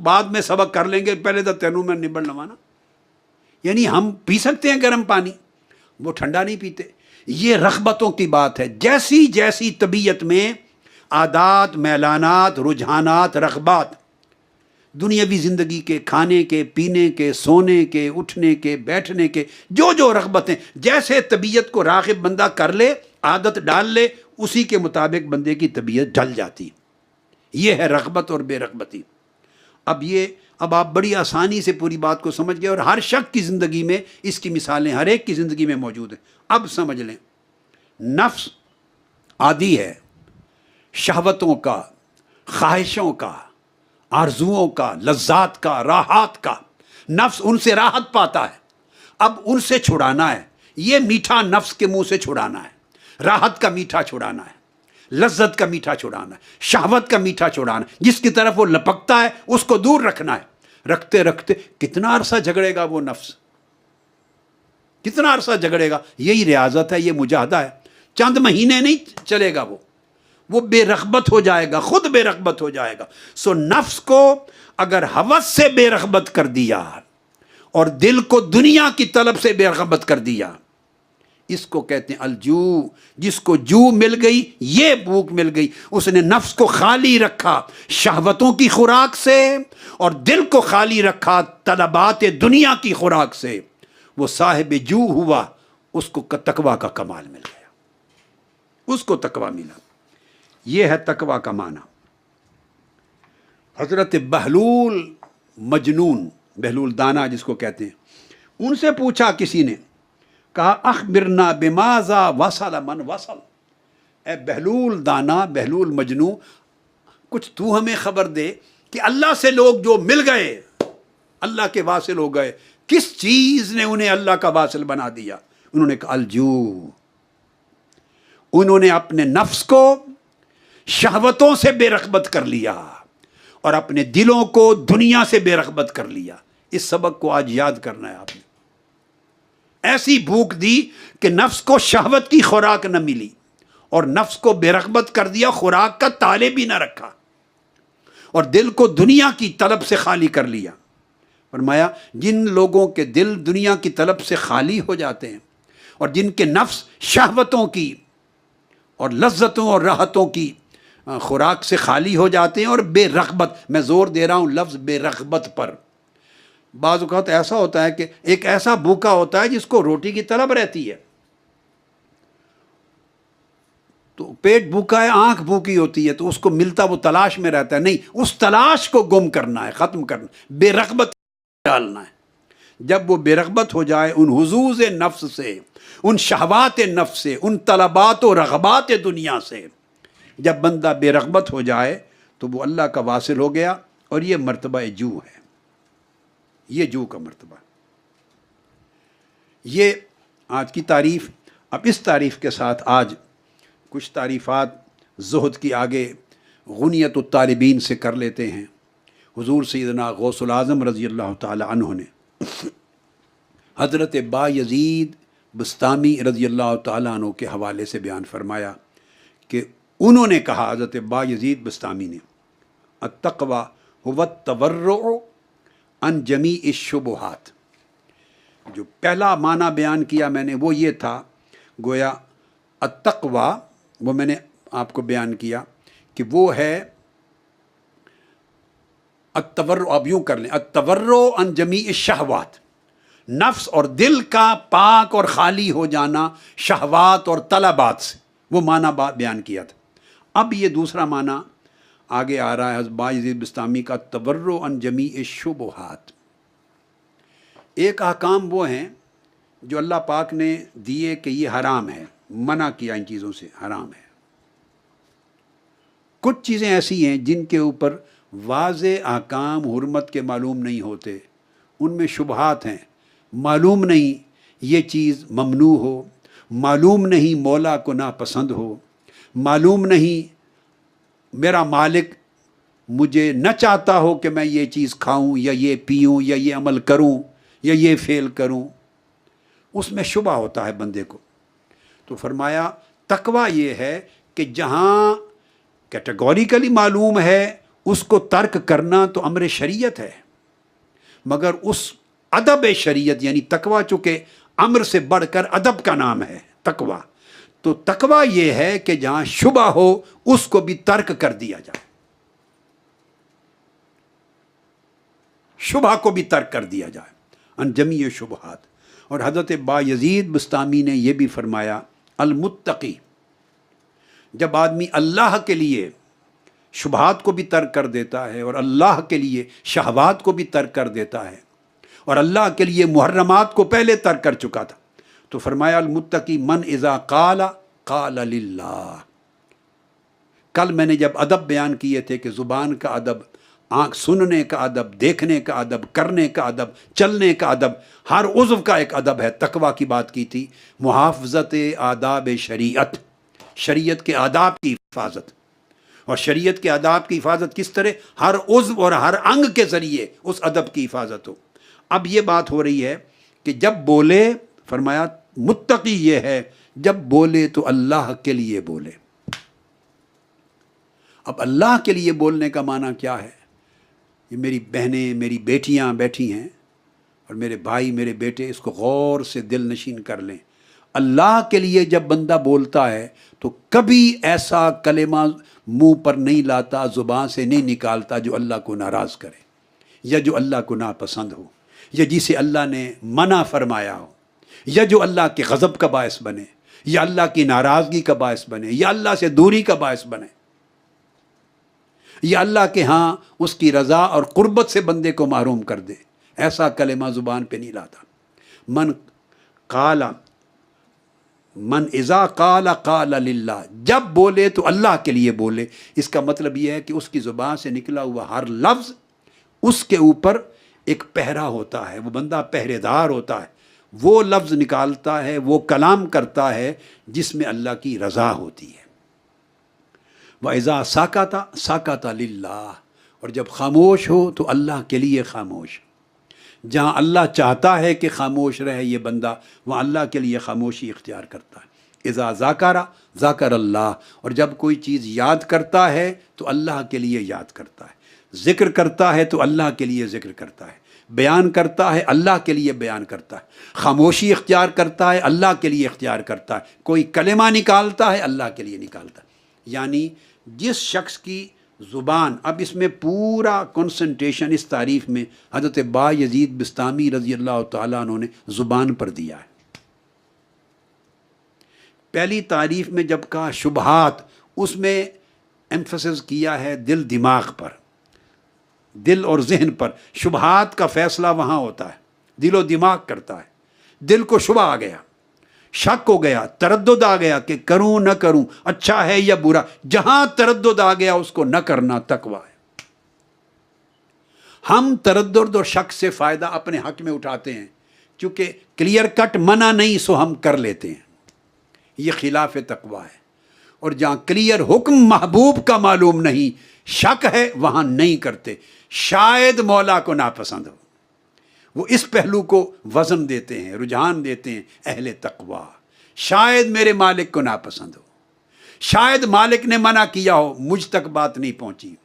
بعد میں سبق کر لیں گے، پہلے تو تینوں میں نبڑ لوانا۔ یعنی ہم پی سکتے ہیں گرم پانی، وہ ٹھنڈا نہیں پیتے۔ یہ رغبتوں کی بات ہے، جیسی جیسی طبیعت میں عادات میلانات رجحانات رغبات دنیاوی زندگی کے، کھانے کے پینے کے سونے کے اٹھنے کے بیٹھنے کے، جو رغبتیں جیسے طبیعت کو راغب بندہ کر لے، عادت ڈال لے، اسی کے مطابق بندے کی طبیعت ڈھل جاتی۔ یہ ہے رغبت اور بے رغبتی۔ اب آپ بڑی آسانی سے پوری بات کو سمجھ گئے، اور ہر شخص کی زندگی میں اس کی مثالیں ہر ایک کی زندگی میں موجود ہیں۔ اب سمجھ لیں، نفس عادی ہے شہوتوں کا، خواہشوں کا، آرزوؤں کا، لذات کا، راحات کا، نفس ان سے راحت پاتا ہے، اب ان سے چھڑانا ہے، یہ میٹھا نفس کے منہ سے چھڑانا ہے، راحت کا میٹھا چھڑانا ہے، لذت کا میٹھا چھڑانا ہے، شہوت کا میٹھا چھڑانا ہے، جس کی طرف وہ لپکتا ہے اس کو دور رکھنا ہے۔ رکھتے رکھتے کتنا عرصہ جھگڑے گا وہ نفس، کتنا عرصہ جھگڑے گا؟ یہی ریاضت ہے، یہ مجاہدہ ہے، چند مہینے نہیں چلے گا، وہ بے رغبت ہو جائے گا، خود بے رغبت ہو جائے گا۔ سو نفس کو اگر ہوس سے بے رغبت کر دیا اور دل کو دنیا کی طلب سے بے رغبت کر دیا، اس کو کہتے ہیں الجو۔ جس کو جو مل گئی، یہ بھوک مل گئی، اس نے نفس کو خالی رکھا شہوتوں کی خوراک سے اور دل کو خالی رکھا طلبات دنیا کی خوراک سے، وہ صاحب جو ہوا، اس کو تقویٰ کا کمال مل گیا، اس کو تقویٰ ملا۔ یہ ہے تقویٰ کا معنی۔ حضرت بہلول مجنون، بہلول دانا جس کو کہتے ہیں، ان سے پوچھا کسی نے، کہا اخبرنا بماذا وصل من وصل، اے بہلول دانا، بہلول مجنون، کچھ تو ہمیں خبر دے کہ اللہ سے لوگ جو مل گئے، اللہ کے واصل ہو گئے، کس چیز نے انہیں اللہ کا واصل بنا دیا؟ انہوں نے کہا الجو، انہوں نے اپنے نفس کو شہوتوں سے بے رغبت کر لیا اور اپنے دلوں کو دنیا سے بے رغبت کر لیا۔ اس سبق کو آج یاد کرنا ہے آپ نے۔ ایسی بھوک دی کہ نفس کو شہوت کی خوراک نہ ملی اور نفس کو بے رغبت کر دیا، خوراک کا طالب بھی نہ رکھا، اور دل کو دنیا کی طلب سے خالی کر لیا۔ فرمایا جن لوگوں کے دل دنیا کی طلب سے خالی ہو جاتے ہیں اور جن کے نفس شہوتوں کی اور لذتوں اور راحتوں کی خوراک سے خالی ہو جاتے ہیں اور بے رغبت، میں زور دے رہا ہوں لفظ بے رغبت پر، بعض اوقات ایسا ہوتا ہے کہ ایک ایسا بھوکا ہوتا ہے جس کو روٹی کی طلب رہتی ہے، تو پیٹ بھوکا ہے، آنکھ بھوکی ہوتی ہے، تو اس کو ملتا وہ تلاش میں رہتا ہے، نہیں، اس تلاش کو گم کرنا ہے، ختم کرنا، بے رغبت ڈالنا ہے۔ جب وہ بے رغبت ہو جائے ان حظوظ نفس سے، ان شہوات نفس سے، ان طلبات و رغبات دنیا سے، جب بندہ بے رغبت ہو جائے تو وہ اللہ کا واصل ہو گیا، اور یہ مرتبہ جو ہے، یہ جو کا مرتبہ۔ یہ آج کی تعریف۔ اب اس تعریف کے ساتھ آج کچھ تعریفات زہد کی آگے غنیت الطالبین سے کر لیتے ہیں۔ حضور سیدنا غوث العظم رضی اللہ تعالی عنہ نے حضرت با یزید بسطامی رضی اللہ تعالیٰ عنہ کے حوالے سے بیان فرمایا کہ انہوں نے کہا، حضرت با یزید بسطامی نے، التقوی هو التورع عن جمیع الشبہات، جو پہلا معنی بیان کیا میں نے وہ یہ تھا، گویا التقوی، وہ میں نے آپ کو بیان کیا کہ وہ ہے التورع، اب یوں کر لیں، التورع عن جمیع الشہوات، نفس اور دل کا پاک اور خالی ہو جانا شہوات اور طلبات سے، وہ معنی بیان کیا تھا۔ اب یہ دوسرا معنی آگے آ رہا ہے حضرت با یزید بسطامی کا، التورع عن جمیع الشبہات۔ ایک احکام وہ ہیں جو اللہ پاک نے دیے کہ یہ حرام ہے، منع کیا ان چیزوں سے، حرام ہے۔ کچھ چیزیں ایسی ہیں جن کے اوپر واضح احکام حرمت کے معلوم نہیں ہوتے، ان میں شبہات ہیں، معلوم نہیں یہ چیز ممنوع ہو، معلوم نہیں مولا کو ناپسند ہو، معلوم نہیں میرا مالک مجھے نہ چاہتا ہو کہ میں یہ چیز کھاؤں یا یہ پیوں یا یہ عمل کروں یا یہ فعل کروں، اس میں شبہ ہوتا ہے بندے کو۔ تو فرمایا تقویٰ یہ ہے کہ جہاں کیٹیگوریکلی معلوم ہے اس کو ترک کرنا تو امر شریعت ہے، مگر اس ادب شریعت، یعنی تقویٰ چونکہ امر سے بڑھ کر ادب کا نام ہے تقویٰ، تو تقویٰ یہ ہے کہ جہاں شبہ ہو اس کو بھی ترک کر دیا جائے، شبہ کو بھی ترک کر دیا جائے، ان جمیع شبہات۔ اور حضرت با یزید بسطامی نے یہ بھی فرمایا، المتقی، جب آدمی اللہ کے لیے شبہات کو بھی ترک کر دیتا ہے اور اللہ کے لیے شہوات کو بھی ترک کر دیتا ہے اور اللہ کے لیے محرمات کو پہلے ترک کر چکا تھا، تو فرمایا المتقی من اذا قال قال للہ۔ کل میں نے جب ادب بیان کیے تھے کہ زبان کا ادب آنکھ سننے کا ادب، دیکھنے کا ادب، کرنے کا ادب، چلنے کا ادب، ہر عضو کا ایک ادب ہے۔ تقویٰ کی بات کی تھی، محافظت آداب شریعت، شریعت کے آداب کی حفاظت۔ اور شریعت کے آداب کی حفاظت کس طرح؟ ہر عضو اور ہر انگ کے ذریعے اس ادب کی حفاظت ہو۔ اب یہ بات ہو رہی ہے کہ جب بولے، فرمایا متقی یہ ہے جب بولے تو اللہ کے لیے بولے۔ اب اللہ کے لیے بولنے کا معنی کیا ہے؟ یہ میری بہنیں، میری بیٹیاں بیٹھی ہیں اور میرے بھائی، میرے بیٹے، اس کو غور سے دل نشین کر لیں۔ اللہ کے لیے جب بندہ بولتا ہے تو کبھی ایسا کلمہ منہ پر نہیں لاتا، زبان سے نہیں نکالتا جو اللہ کو ناراض کرے، یا جو اللہ کو ناپسند ہو، یا جسے اللہ نے منع فرمایا ہو، یا جو اللہ کے غضب کا باعث بنے، یا اللہ کی ناراضگی کا باعث بنے، یا اللہ سے دوری کا باعث بنے، یا اللہ کے ہاں اس کی رضا اور قربت سے بندے کو محروم کر دے۔ ایسا کلمہ زبان پہ نہیں لاتا۔ من اذا قال قال للہ، جب بولے تو اللہ کے لیے بولے۔ اس کا مطلب یہ ہے کہ اس کی زبان سے نکلا ہوا ہر لفظ، اس کے اوپر ایک پہرا ہوتا ہے، وہ بندہ پہرے دار ہوتا ہے، وہ لفظ نکالتا ہے، وہ کلام کرتا ہے جس میں اللہ کی رضا ہوتی ہے۔ وَإِذَا سَكَتَ سَكَتَ لِلَّهِ، اور جب خاموش ہو تو اللہ کے لیے خاموش۔ جہاں اللہ چاہتا ہے کہ خاموش رہے یہ بندہ، وہاں اللہ کے لیے خاموشی اختیار کرتا ہے۔ اذا ذاکر ذاکر اللہ، اور جب کوئی چیز یاد کرتا ہے تو اللہ کے لیے یاد کرتا ہے، ذکر کرتا ہے تو اللہ کے لیے ذکر کرتا ہے، بیان کرتا ہے اللہ کے لیے بیان کرتا ہے، خاموشی اختیار کرتا ہے اللہ کے لیے اختیار کرتا ہے، کوئی کلمہ نکالتا ہے اللہ کے لیے نکالتا ہے۔ یعنی جس شخص کی زبان، اب اس میں پورا کنسنٹریشن اس تعریف میں حضرت با یزید بستامی رضی اللہ تعالیٰ عنہ نے زبان پر دیا ہے۔ پہلی تعریف میں جب کہا شبہات، اس میں ایمفسس کیا ہے دل دماغ پر، دل اور ذہن پر۔ شبہات کا فیصلہ وہاں ہوتا ہے، دل و دماغ کرتا ہے۔ دل کو شبہ آ گیا، شک ہو گیا، تردد آ گیا کہ کروں نہ کروں، اچھا ہے یا برا، جہاں تردد آ گیا اس کو نہ کرنا تقویٰ ہے۔ ہم تردد اور شک سے فائدہ اپنے حق میں اٹھاتے ہیں، چونکہ کلیئر کٹ منع نہیں سو ہم کر لیتے ہیں، یہ خلاف تقویٰ ہے۔ اور جہاں کلیئر حکم محبوب کا معلوم نہیں، شک ہے، وہاں نہیں کرتے، شاید مولا کو ناپسند ہو۔ وہ اس پہلو کو وزن دیتے ہیں، رجحان دیتے ہیں اہل تقویٰ، شاید میرے مالک کو ناپسند ہو، شاید مالک نے منع کیا ہو، مجھ تک بات نہیں پہنچی،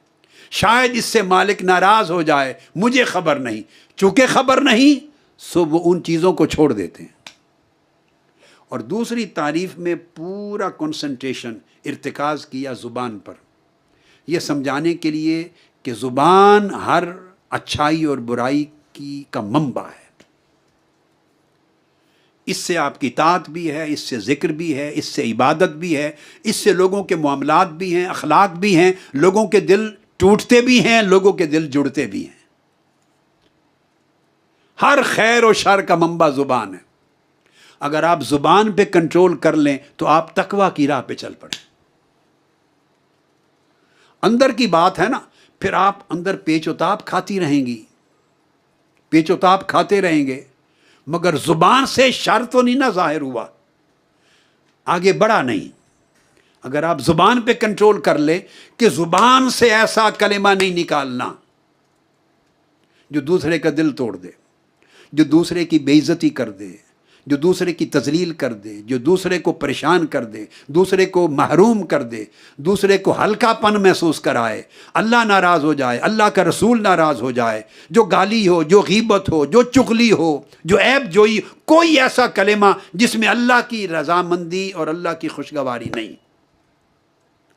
شاید اس سے مالک ناراض ہو جائے، مجھے خبر نہیں۔ چونکہ خبر نہیں سو وہ ان چیزوں کو چھوڑ دیتے ہیں۔ اور دوسری تعریف میں پورا کنسنٹریشن ارتکاز کیا زبان پر، یہ سمجھانے کے لیے کہ زبان ہر اچھائی اور برائی کا منبع ہے۔ اس سے آپ کی اطاعت بھی ہے، اس سے ذکر بھی ہے، اس سے عبادت بھی ہے، اس سے لوگوں کے معاملات بھی ہیں، اخلاق بھی ہیں، لوگوں کے دل ٹوٹتے بھی ہیں، لوگوں کے دل جڑتے بھی ہیں۔ ہر خیر و شر کا منبع زبان ہے۔ اگر آپ زبان پہ کنٹرول کر لیں تو آپ تقویٰ کی راہ پہ چل پڑیں۔ اندر کی بات ہے نا، پھر آپ اندر پیچ و تاب کھاتی رہیں گی، پیچ و تاب کھاتے رہیں گے، مگر زبان سے شر تو نہیں نہ ظاہر ہوا، آگے بڑھا نہیں۔ اگر آپ زبان پہ کنٹرول کر لیں کہ زبان سے ایسا کلمہ نہیں نکالنا جو دوسرے کا دل توڑ دے، جو دوسرے کی بے عزتی کر دے، جو دوسرے کی تذلیل کر دے، جو دوسرے کو پریشان کر دے، دوسرے کو محروم کر دے، دوسرے کو ہلکا پن محسوس کرائے، اللہ ناراض ہو جائے، اللہ کا رسول ناراض ہو جائے، جو گالی ہو، جو غیبت ہو، جو چغلی ہو، جو عیب جوئی، کوئی ایسا کلمہ جس میں اللہ کی رضامندی اور اللہ کی خوشگواری نہیں،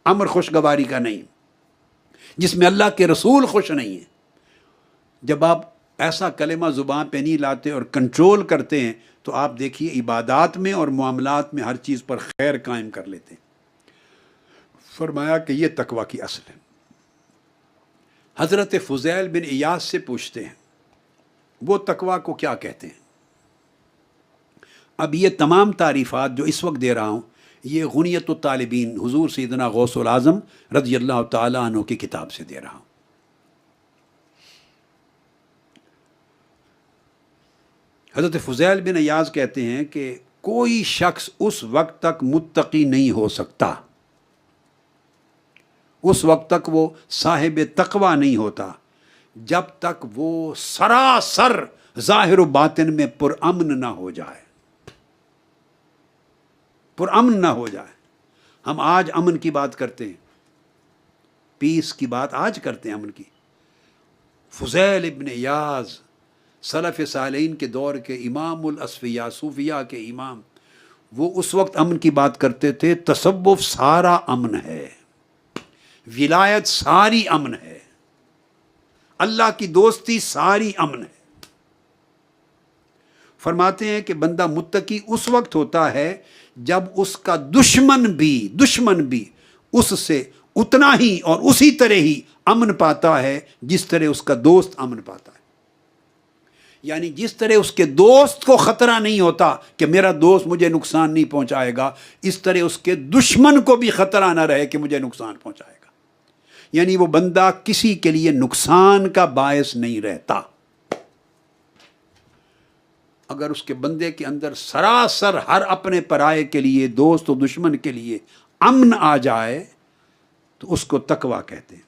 امر خوشگواری کا نہیں، جس میں اللہ کے رسول خوش نہیں ہیں، جب آپ ایسا کلمہ زبان پہ نہیں لاتے اور کنٹرول کرتے ہیں تو آپ دیکھیے عبادات میں اور معاملات میں ہر چیز پر خیر قائم کر لیتے ہیں۔ فرمایا کہ یہ تقویٰ کی اصل ہے۔ حضرت فضیل بن ایاس سے پوچھتے ہیں وہ تقویٰ کو کیا کہتے ہیں۔ اب یہ تمام تعریفات جو اس وقت دے رہا ہوں یہ غنیت الطالبین حضور سیدنا غوث العظم رضی اللہ تعالیٰ عنہ کی کتاب سے دے رہا ہوں۔ حضرت فضیل بن عیاض کہتے ہیں کہ کوئی شخص اس وقت تک متقی نہیں ہو سکتا، اس وقت تک وہ صاحب تقوی نہیں ہوتا جب تک وہ سراسر ظاہر و باطن میں پرامن نہ ہو جائے، پرامن نہ ہو جائے۔ ہم آج امن کی بات کرتے ہیں، پیس کی بات آج کرتے ہیں، امن کی۔ فضیل ابن عیاض سلف صالحین کے دور کے امام الاصفیاء، صوفیاء کے امام، وہ اس وقت امن کی بات کرتے تھے تصوف سارا امن ہے، ولایت ساری امن ہے، اللہ کی دوستی ساری امن ہے۔ فرماتے ہیں کہ بندہ متقی اس وقت ہوتا ہے جب اس کا دشمن بھی اس سے اتنا ہی اور اسی طرح ہی امن پاتا ہے جس طرح اس کا دوست امن پاتا ہے۔ یعنی جس طرح اس کے دوست کو خطرہ نہیں ہوتا کہ میرا دوست مجھے نقصان نہیں پہنچائے گا، اس طرح اس کے دشمن کو بھی خطرہ نہ رہے کہ مجھے نقصان پہنچائے گا۔ یعنی وہ بندہ کسی کے لیے نقصان کا باعث نہیں رہتا۔ اگر اس کے بندے کے اندر سراسر ہر اپنے پرائے کے لیے، دوست و دشمن کے لیے امن آ جائے تو اس کو تقویٰ کہتے ہیں۔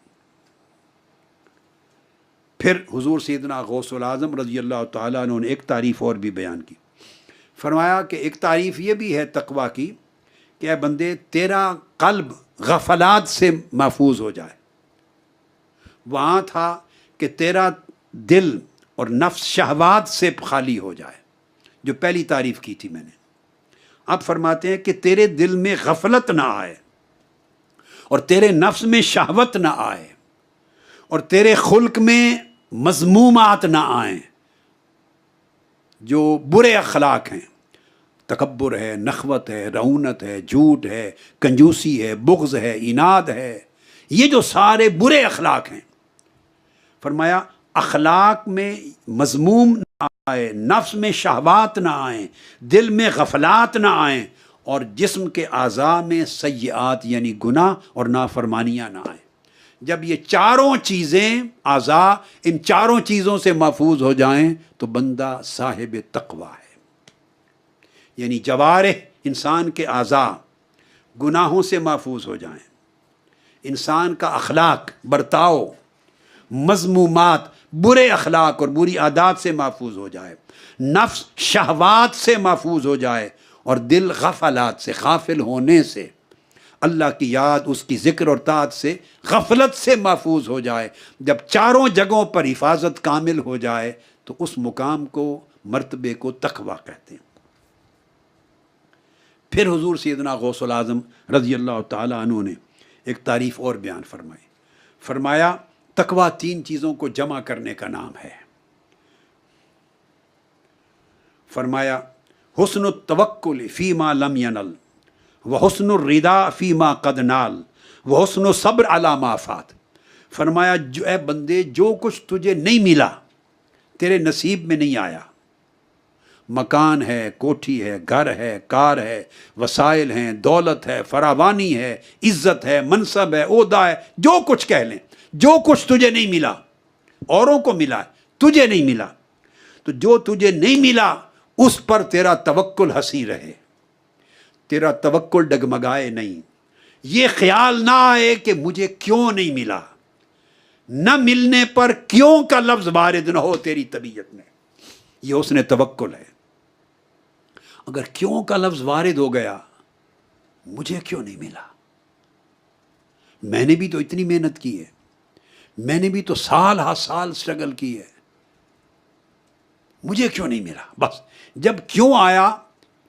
پھر حضور سیدنا غوث العظم رضی اللہ تعالیٰ عنہ نے ایک تعریف اور بھی بیان کی۔ فرمایا کہ ایک تعریف یہ بھی ہے تقویٰ کی کہ اے بندے تیرا قلب غفلات سے محفوظ ہو جائے۔ وہاں تھا کہ تیرا دل اور نفس شہوات سے خالی ہو جائے، جو پہلی تعریف کی تھی میں نے۔ اب فرماتے ہیں کہ تیرے دل میں غفلت نہ آئے اور تیرے نفس میں شہوت نہ آئے اور تیرے خلق میں مذمومات نہ آئیں، جو برے اخلاق ہیں، تکبر ہے، نخوت ہے، رعونت ہے، جھوٹ ہے، کنجوسی ہے، بغض ہے، عناد ہے، یہ جو سارے برے اخلاق ہیں۔ فرمایا اخلاق میں مذموم نہ آئے، نفس میں شہوات نہ آئیں، دل میں غفلات نہ آئیں، اور جسم کے اعضاء میں سیئات یعنی گناہ اور نافرمانیاں نہ آئیں۔ جب یہ چاروں چیزیں اعضاء ان چاروں چیزوں سے محفوظ ہو جائیں تو بندہ صاحب تقویٰ ہے۔ یعنی جوارح انسان کے اعضاء گناہوں سے محفوظ ہو جائیں، انسان کا اخلاق برتاؤ مذمومات برے اخلاق اور بری عادات سے محفوظ ہو جائے، نفس شہوات سے محفوظ ہو جائے اور دل غفلات سے، غافل ہونے سے، اللہ کی یاد، اس کی ذکر اور طاعت سے غفلت سے محفوظ ہو جائے۔ جب چاروں جگہوں پر حفاظت کامل ہو جائے تو اس مقام کو، مرتبے کو تقویٰ کہتے ہیں۔ پھر حضور سیدنا غوث العظم رضی اللہ تعالیٰ عنہ نے ایک تعریف اور بیان فرمائی۔ فرمایا تقویٰ تین چیزوں کو جمع کرنے کا نام ہے۔ فرمایا حسن التوکل فیما لم ینل وحسن الرضا فیما قد نال وحسن الصبر علی ما فات۔ فرمایا جو اے بندے، جو کچھ تجھے نہیں ملا، تیرے نصیب میں نہیں آیا، مکان ہے، کوٹھی ہے، گھر ہے، کار ہے، وسائل ہیں، دولت ہے، فراوانی ہے، عزت ہے، منصب ہے، عہدہ ہے، جو کچھ کہہ لیں، جو کچھ تجھے نہیں ملا، اوروں کو ملا ہے، تجھے نہیں ملا، تو جو تجھے نہیں ملا اس پر تیرا توکل ہنسی رہے، تیرا توکل ڈگمگائے نہیں، یہ خیال نہ آئے کہ مجھے کیوں نہیں ملا، نہ ملنے پر کیوں کا لفظ وارد نہ ہو تیری طبیعت میں، یہ حسن توکل ہے۔ اگر کیوں کا لفظ وارد ہو گیا، مجھے کیوں نہیں ملا، میں نے بھی تو اتنی محنت کی ہے، میں نے بھی تو سال ہا سال اسٹرگل کی ہے، مجھے کیوں نہیں ملا۔ بس جب کیوں آیا،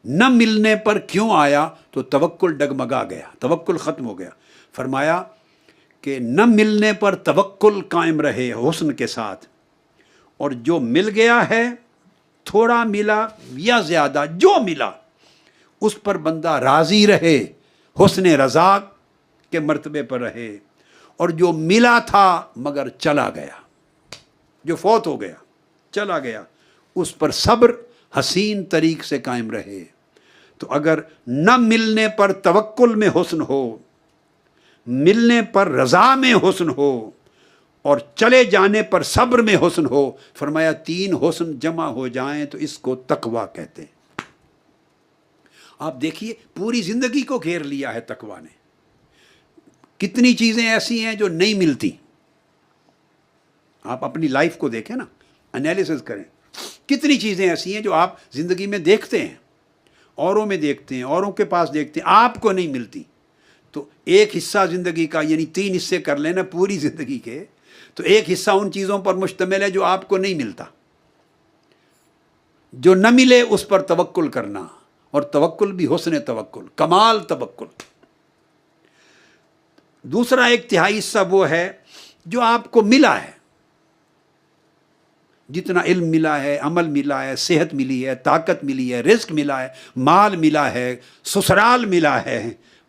نہ ملنے پر کیوں آیا، تو توکل ڈگمگا گیا، توکل ختم ہو گیا۔ فرمایا کہ نہ ملنے پر توکل قائم رہے حسن کے ساتھ، اور جو مل گیا ہے، تھوڑا ملا یا زیادہ، جو ملا اس پر بندہ راضی رہے، حسن رضا کے مرتبے پر رہے، اور جو ملا تھا مگر چلا گیا، جو فوت ہو گیا، چلا گیا، اس پر صبر حسین طریق سے قائم رہے۔ تو اگر نہ ملنے پر توکل میں حسن ہو، ملنے پر رضا میں حسن ہو، اور چلے جانے پر صبر میں حسن ہو. فرمایا 3 حسن جمع ہو جائیں تو اس کو تقویٰ کہتے ہیں. آپ دیکھیے پوری زندگی کو گھیر لیا ہے تقویٰ نے. کتنی چیزیں ایسی ہیں جو نہیں ملتی. آپ اپنی لائف کو دیکھیں نا، انالیسز کریں. کتنی چیزیں ایسی ہیں جو آپ زندگی میں دیکھتے ہیں، اوروں میں دیکھتے ہیں، اوروں کے پاس دیکھتے ہیں، آپ کو نہیں ملتی. تو ایک حصہ زندگی کا، یعنی 3 حصے کر لینا پوری زندگی کے، تو ایک حصہ ان چیزوں پر مشتمل ہے جو آپ کو نہیں ملتا. جو نہ ملے اس پر توکل کرنا، اور توکل بھی حسن توکل، کمال توکل. دوسرا 1/3 حصہ وہ ہے جو آپ کو ملا ہے. جتنا علم ملا ہے، عمل ملا ہے، صحت ملی ہے، طاقت ملی ہے، رزق ملا ہے، مال ملا ہے، سسرال ملا ہے،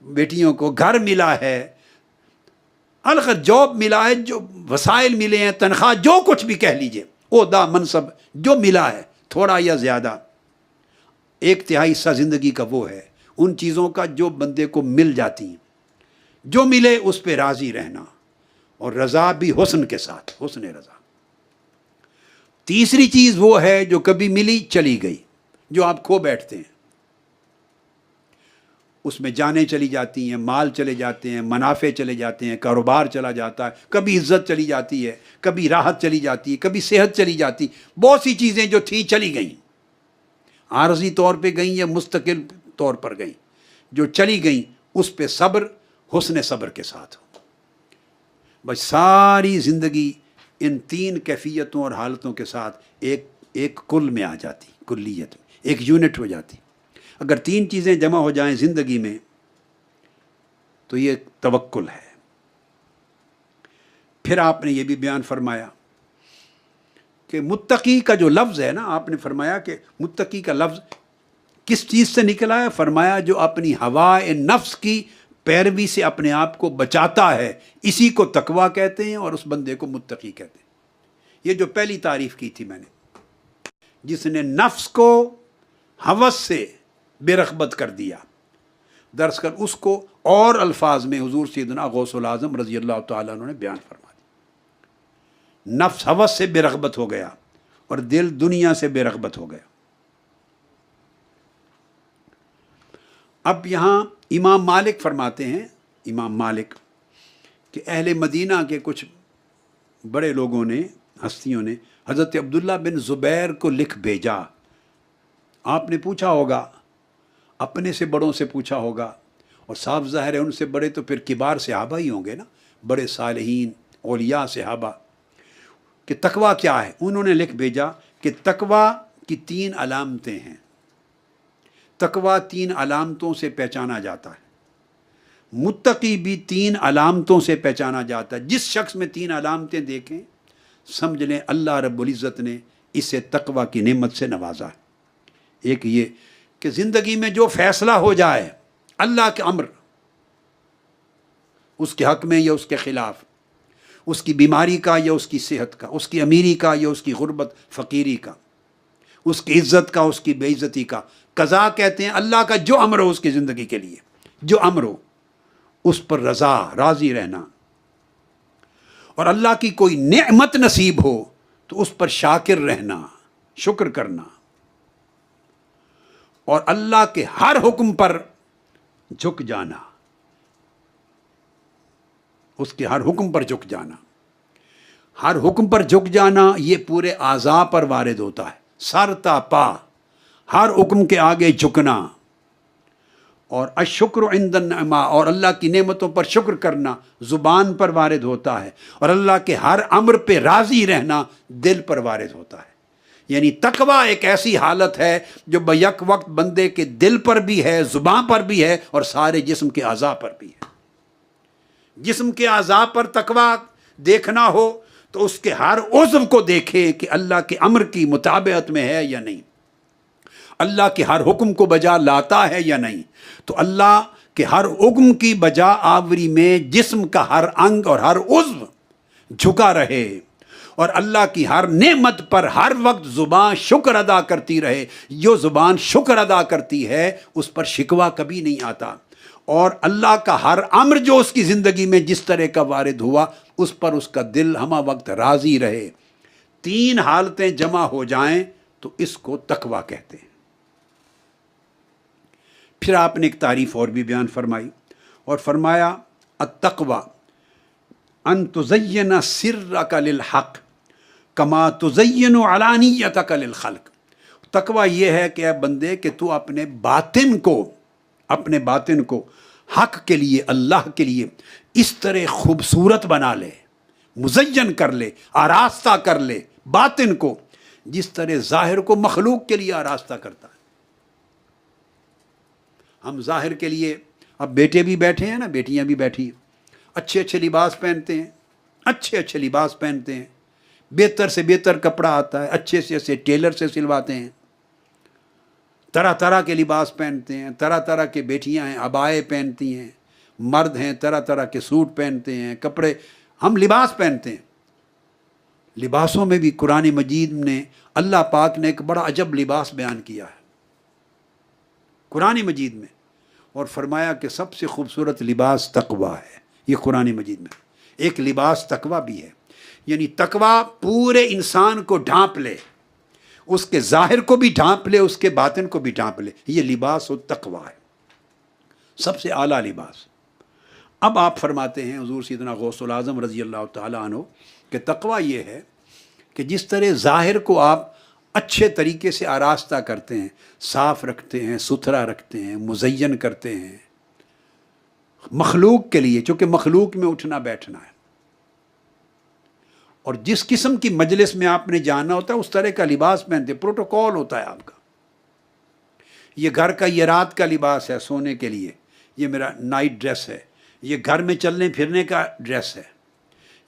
بیٹیوں کو گھر ملا ہے، الغرض جاب ملا ہے، جو وسائل ملے ہیں، تنخواہ، جو کچھ بھی کہہ لیجئے، عہدہ، منصب جو ملا ہے، تھوڑا یا زیادہ، 1/3 حصہ زندگی کا وہ ہے ان چیزوں کا جو بندے کو مل جاتی ہیں. جو ملے اس پہ راضی رہنا، اور رضا بھی حسن کے ساتھ، حسن رضا. تیسری چیز وہ ہے جو کبھی ملی چلی گئی، جو آپ کھو بیٹھتے ہیں. اس میں جانیں چلی جاتی ہیں، مال چلے جاتے ہیں، منافع چلے جاتے ہیں، کاروبار چلا جاتا ہے، کبھی عزت چلی جاتی ہے، کبھی راحت چلی جاتی ہے، کبھی صحت چلی جاتی. بہت سی چیزیں جو تھیں چلی گئیں، عارضی طور پہ گئیں یا مستقل طور پر گئیں. جو چلی گئیں اس پہ صبر، حسن صبر کے ساتھ ہو. بس ساری زندگی ان 3 کیفیتوں اور حالتوں کے ساتھ ایک کل میں آ جاتی، کلیت میں ایک یونٹ ہو جاتی. اگر 3 چیزیں جمع ہو جائیں زندگی میں تو یہ توکل ہے. پھر آپ نے یہ بھی بیان فرمایا کہ متقی کا جو لفظ ہے نا، آپ نے فرمایا کہ متقی کا لفظ کس چیز سے نکلا ہے؟ فرمایا جو اپنی ہوائے نفس کی پیروی سے اپنے آپ کو بچاتا ہے، اسی کو تقویٰ کہتے ہیں، اور اس بندے کو متقی کہتے ہیں. یہ جو پہلی تعریف کی تھی میں نے، جس نے نفس کو ہوس سے بے رغبت کر دیا، درس کر اس کو اور الفاظ میں حضور سیدنا غوث العظم رضی اللہ تعالیٰ عنہ نے بیان فرما دیا. نفس ہوس سے بے رغبت ہو گیا اور دل دنیا سے بے رغبت ہو گیا. اب یہاں امام مالک فرماتے ہیں، امام مالک، کہ اہل مدینہ کے کچھ بڑے لوگوں نے، ہستیوں نے حضرت عبداللہ بن زبیر کو لکھ بھیجا. آپ نے پوچھا ہوگا، اپنے سے بڑوں سے پوچھا ہوگا، اور صاف ظاہر ہے ان سے بڑے تو پھر کبار صحابہ ہی ہوں گے نا، بڑے صالحین، اولیاء صحابہ، کہ تقویٰ کیا ہے. انہوں نے لکھ بھیجا کہ تقویٰ کی 3 علامتیں ہیں. تقویٰ 3 علامتوں سے پہچانا جاتا ہے. متقی بھی 3 علامتوں سے پہچانا جاتا ہے. جس شخص میں 3 علامتیں دیکھیں سمجھ لیں اللہ رب العزت نے اسے تقویٰ کی نعمت سے نوازا ہے. ایک یہ کہ زندگی میں جو فیصلہ ہو جائے اللہ کے امر، اس کے حق میں یا اس کے خلاف، اس کی بیماری کا یا اس کی صحت کا، اس کی امیری کا یا اس کی غربت فقیری کا، اس کی عزت کا، اس کی بے عزتی کا، قضا کہتے ہیں اللہ کا جو امر ہو اس کی زندگی کے لیے، جو امر ہو اس پر رضا، راضی رہنا. اور اللہ کی کوئی نعمت نصیب ہو تو اس پر شاکر رہنا، شکر کرنا. اور اللہ کے ہر حکم پر جھک جانا، اس کے ہر حکم پر جھک جانا. ہر حکم پر جھک جانا یہ پورے اعضاء پر وارد ہوتا ہے، سر تا پا ہر حکم کے آگے جھکنا. اور الشکر عند النعمہ، اور اللہ کی نعمتوں پر شکر کرنا زبان پر وارد ہوتا ہے. اور اللہ کے ہر امر پہ راضی رہنا دل پر وارد ہوتا ہے. یعنی تقویٰ ایک ایسی حالت ہے جو بیک وقت بندے کے دل پر بھی ہے، زبان پر بھی ہے، اور سارے جسم کے اعضاء پر بھی ہے. جسم کے اعضاء پر تقویٰ دیکھنا ہو تو اس کے ہر عضو کو دیکھے کہ اللہ کے امر کی مطابقت میں ہے یا نہیں، اللہ کے ہر حکم کو بجا لاتا ہے یا نہیں. تو اللہ کے ہر حکم کی بجا آوری میں جسم کا ہر انگ اور ہر عضو جھکا رہے، اور اللہ کی ہر نعمت پر ہر وقت زبان شکر ادا کرتی رہے. جو زبان شکر ادا کرتی ہے اس پر شکوہ کبھی نہیں آتا. اور اللہ کا ہر امر جو اس کی زندگی میں جس طرح کا وارد ہوا اس پر اس کا دل ہمہ وقت راضی رہے، 3 حالتیں جمع ہو جائیں تو اس کو تقویٰ کہتے ہیں۔ پھر آپ نے ایک تعریف اور بھی بیان فرمائی اور فرمایا التقویٰ ان تزین سرک للحق کما تزین علانیتک للخلق۔ تقویٰ یہ ہے کہ اے بندے کہ تو اپنے باطن کو حق کے لیے، اللہ کے لیے اس طرح خوبصورت بنا لے، مزین کر لے، آراستہ کر لے باطن کو، جس طرح ظاہر کو مخلوق کے لیے آراستہ کرتا ہے۔ ہم ظاہر کے لیے، اب بیٹے بھی بیٹھے ہیں نا، بیٹیاں بھی بیٹھی ہیں، اچھے لباس پہنتے ہیں، اچھے لباس پہنتے ہیں، بہتر سے بہتر کپڑا آتا ہے، اچھے سے ٹیلر سے سلواتے ہیں، طرح طرح کے لباس پہنتے ہیں، طرح طرح کے بیٹیاں ہیں عبائے پہنتی ہیں، مرد ہیں طرح طرح کے سوٹ پہنتے ہیں، کپڑے، ہم لباس پہنتے ہیں۔ لباسوں میں بھی قرآن مجید نے، اللہ پاک نے ایک بڑا عجب لباس بیان کیا ہے قرآن مجید میں، اور فرمایا کہ سب سے خوبصورت لباس تقویٰ ہے۔ یہ قرآن مجید میں ایک لباس تقویٰ بھی ہے، یعنی تقویٰ پورے انسان کو ڈھانپ لے، اس کے ظاہر کو بھی ڈھانپ لے، اس کے باطن کو بھی ڈھانپ لے، یہ لباس و تقویٰ ہے، سب سے اعلیٰ لباس۔ اب آپ فرماتے ہیں حضور سیدنا غوث العظم رضی اللہ تعالیٰ عنہ کہ تقویٰ یہ ہے کہ جس طرح ظاہر کو آپ اچھے طریقے سے آراستہ کرتے ہیں، صاف رکھتے ہیں، ستھرا رکھتے ہیں، مزین کرتے ہیں مخلوق کے لیے، چونکہ مخلوق میں اٹھنا بیٹھنا ہے، اور جس قسم کی مجلس میں آپ نے جانا ہوتا ہے اس طرح کا لباس پہنتے، پروٹوکول ہوتا ہے آپ کا۔ یہ گھر کا، یہ رات کا لباس ہے سونے کے لیے، یہ میرا نائٹ ڈریس ہے، یہ گھر میں چلنے پھرنے کا ڈریس ہے،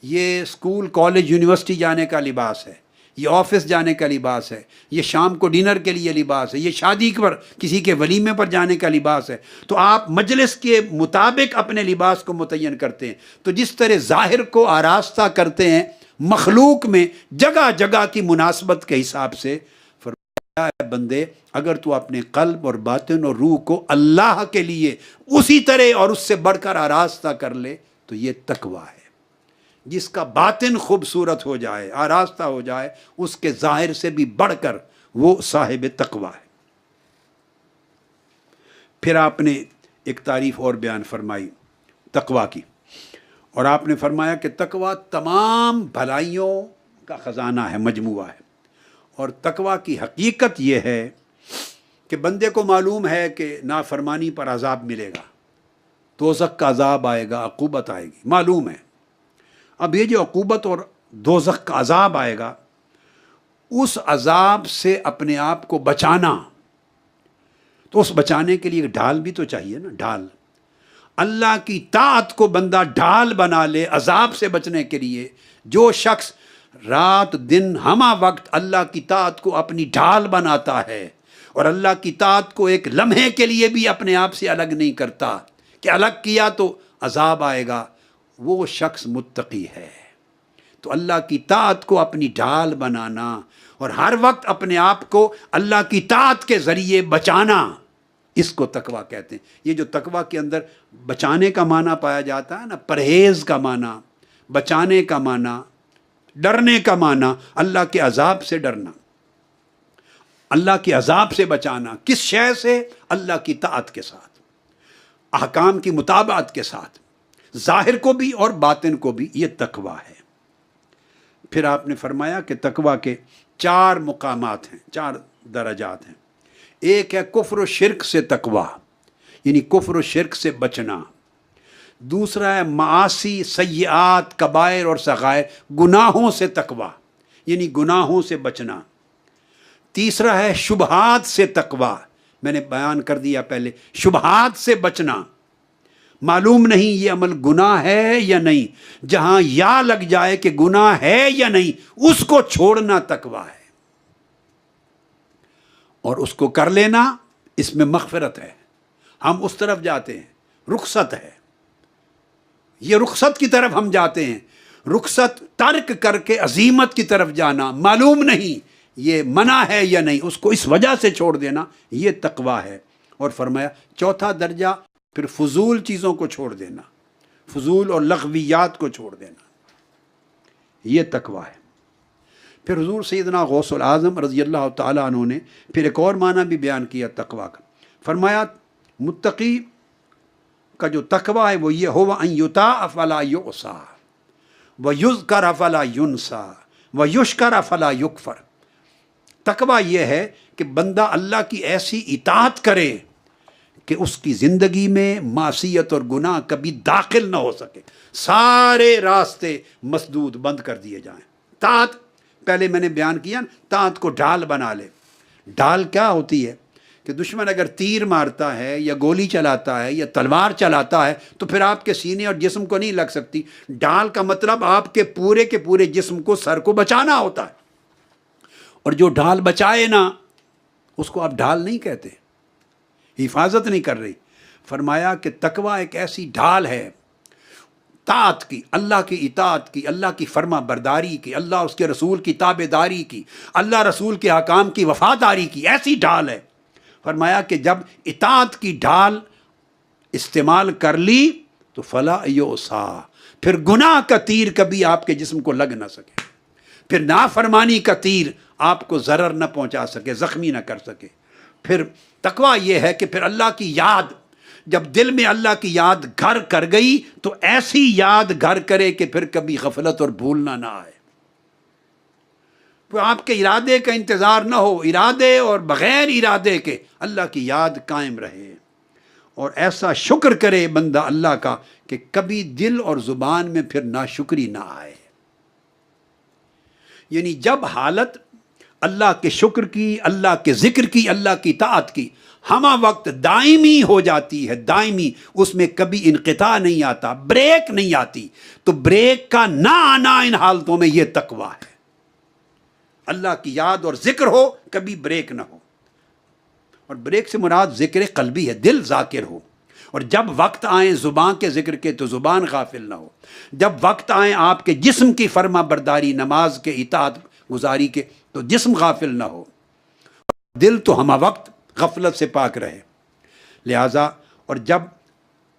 یہ اسکول کالج یونیورسٹی جانے کا لباس ہے، یہ آفس جانے کا لباس ہے، یہ شام کو ڈنر کے لیے لباس ہے، یہ شادی پر کسی کے ولیمے پر جانے کا لباس ہے۔ تو آپ مجلس کے مطابق اپنے لباس کو متعین کرتے ہیں۔ تو جس طرح ظاہر کو آراستہ کرتے ہیں مخلوق میں جگہ جگہ کی مناسبت کے حساب سے، فرمایا ہے بندے اگر تو اپنے قلب اور باطن اور روح کو اللہ کے لیے اسی طرح اور اس سے بڑھ کر آراستہ کر لے تو یہ تقویٰ ہے۔ جس کا باطن خوبصورت ہو جائے، آراستہ ہو جائے، اس کے ظاہر سے بھی بڑھ کر وہ صاحب تقویٰ ہے۔ پھر آپ نے ایک تعریف اور بیان فرمائی تقویٰ کی، اور آپ نے فرمایا کہ تقویٰ تمام بھلائیوں کا خزانہ ہے، مجموعہ ہے، اور تقویٰ کی حقیقت یہ ہے کہ بندے کو معلوم ہے کہ نافرمانی پر عذاب ملے گا، دوزخ کا عذاب آئے گا، عقوبت آئے گی، معلوم ہے۔ اب یہ جو عقوبت اور دوزخ کا عذاب آئے گا، اس عذاب سے اپنے آپ کو بچانا، تو اس بچانے کے لیے ایک ڈھال بھی تو چاہیے نا، ڈھال۔ اللہ کی طاعت کو بندہ ڈھال بنا لے عذاب سے بچنے کے لیے۔ جو شخص رات دن ہمہ وقت اللہ کی طاعت کو اپنی ڈھال بناتا ہے اور اللہ کی طاعت کو ایک لمحے کے لیے بھی اپنے آپ سے الگ نہیں کرتا کہ الگ کیا تو عذاب آئے گا، وہ شخص متقی ہے۔ تو اللہ کی طاعت کو اپنی ڈھال بنانا اور ہر وقت اپنے آپ کو اللہ کی طاعت کے ذریعے بچانا، اس کو تقویٰ کہتے ہیں۔ یہ جو تقویٰ کے اندر بچانے کا معنی پایا جاتا ہے نا، پرہیز کا معنی، بچانے کا معنی، ڈرنے کا معنی، اللہ کے عذاب سے ڈرنا، اللہ کے عذاب سے بچانا، کس شے سے؟ اللہ کی طاعت کے ساتھ، احکام کی مطابقت کے ساتھ، ظاہر کو بھی اور باطن کو بھی، یہ تقویٰ ہے۔ پھر آپ نے فرمایا کہ تقویٰ کے 4 مقامات ہیں، 4 درجات ہیں۔ ایک ہے کفر و شرک سے تقویٰ، یعنی کفر و شرک سے بچنا۔ دوسرا ہے معاصی، سیئات، کبائر اور صغائر، گناہوں سے تقویٰ، یعنی گناہوں سے بچنا۔ تیسرا ہے شبہات سے تقویٰ، میں نے بیان کر دیا پہلے، شبہات سے بچنا، معلوم نہیں یہ عمل گناہ ہے یا نہیں، جہاں یا لگ جائے کہ گناہ ہے یا نہیں اس کو چھوڑنا تقویٰ ہے، اور اس کو کر لینا، اس میں مغفرت ہے۔ ہم اس طرف جاتے ہیں، رخصت ہے، یہ رخصت کی طرف ہم جاتے ہیں، رخصت ترک کر کے عزیمت کی طرف جانا، معلوم نہیں یہ منع ہے یا نہیں، اس کو اس وجہ سے چھوڑ دینا، یہ تقویٰ ہے۔ اور فرمایا چوتھا درجہ پھر فضول چیزوں کو چھوڑ دینا، فضول اور لغویات کو چھوڑ دینا، یہ تقویٰ ہے۔ پھر حضور سیدنا غوث العظم رضی اللہ تعالیٰ عنہ نے پھر ایک اور معنی بھی بیان کیا تقویٰ کا، فرمایا متقی کا جو تقویٰ ہے وہ یہ ہو ان یطاع فلا یعصی ویذکر فلا ینسی ویشکر فلا یکفر۔ تقویٰ یہ ہے کہ بندہ اللہ کی ایسی اطاعت کرے کہ اس کی زندگی میں معصیت اور گناہ کبھی داخل نہ ہو سکے، سارے راستے مسدود بند کر دیے جائیں۔ طاعت پہلے میں نے بیان کیا، طاعت کو ڈھال بنا لے۔ ڈھال کیا ہوتی ہے کہ دشمن اگر تیر مارتا ہے یا گولی چلاتا ہے یا تلوار چلاتا ہے تو پھر آپ کے سینے اور جسم کو نہیں لگ سکتی۔ ڈھال کا مطلب آپ کے پورے جسم کو، سر کو بچانا ہوتا ہے، اور جو ڈھال بچائے نا اس کو آپ ڈھال نہیں کہتے، حفاظت نہیں کر رہی۔ فرمایا کہ تقویٰ ایک ایسی ڈھال ہے طاعت کی، اللہ کی اطاعت کی، اللہ کی فرما برداری کی، اللہ اس کے رسول کی تابع داری کی، اللہ رسول کے احکام کی وفاداری کی، ایسی ڈھال ہے۔ فرمایا کہ جب اطاعت کی ڈھال استعمال کر لی تو فلا یعصی، پھر گناہ کا تیر کبھی آپ کے جسم کو لگ نہ سکے، پھر نافرمانی کا تیر آپ کو ضرر نہ پہنچا سکے، زخمی نہ کر سکے۔ پھر تقویٰ یہ ہے کہ پھر اللہ کی یاد، جب دل میں اللہ کی یاد گھر کر گئی تو ایسی یاد گھر کرے کہ پھر کبھی غفلت اور بھولنا نہ آئے، آپ کے ارادے کا انتظار نہ ہو، ارادے اور بغیر ارادے کے اللہ کی یاد قائم رہے، اور ایسا شکر کرے بندہ اللہ کا کہ کبھی دل اور زبان میں پھر ناشکری نہ آئے۔ یعنی جب حالت اللہ کے شکر کی، اللہ کے ذکر کی، اللہ کی طاعت کی ہمہ وقت دائمی ہو جاتی ہے، دائمی، اس میں کبھی انقطاع نہیں آتا، بریک نہیں آتی، تو بریک کا نہ آنا ان حالتوں میں یہ تقویٰ ہے۔ اللہ کی یاد اور ذکر ہو، کبھی بریک نہ ہو، اور بریک سے مراد ذکر قلبی ہے، دل ذاکر ہو، اور جب وقت آئیں زبان کے ذکر کے تو زبان غافل نہ ہو، جب وقت آئیں آپ کے جسم کی فرما برداری، نماز کے اطاعت گزاری کے تو جسم غافل نہ ہو، دل تو ہمہ وقت غفلت سے پاک رہے۔ لہٰذا اور جب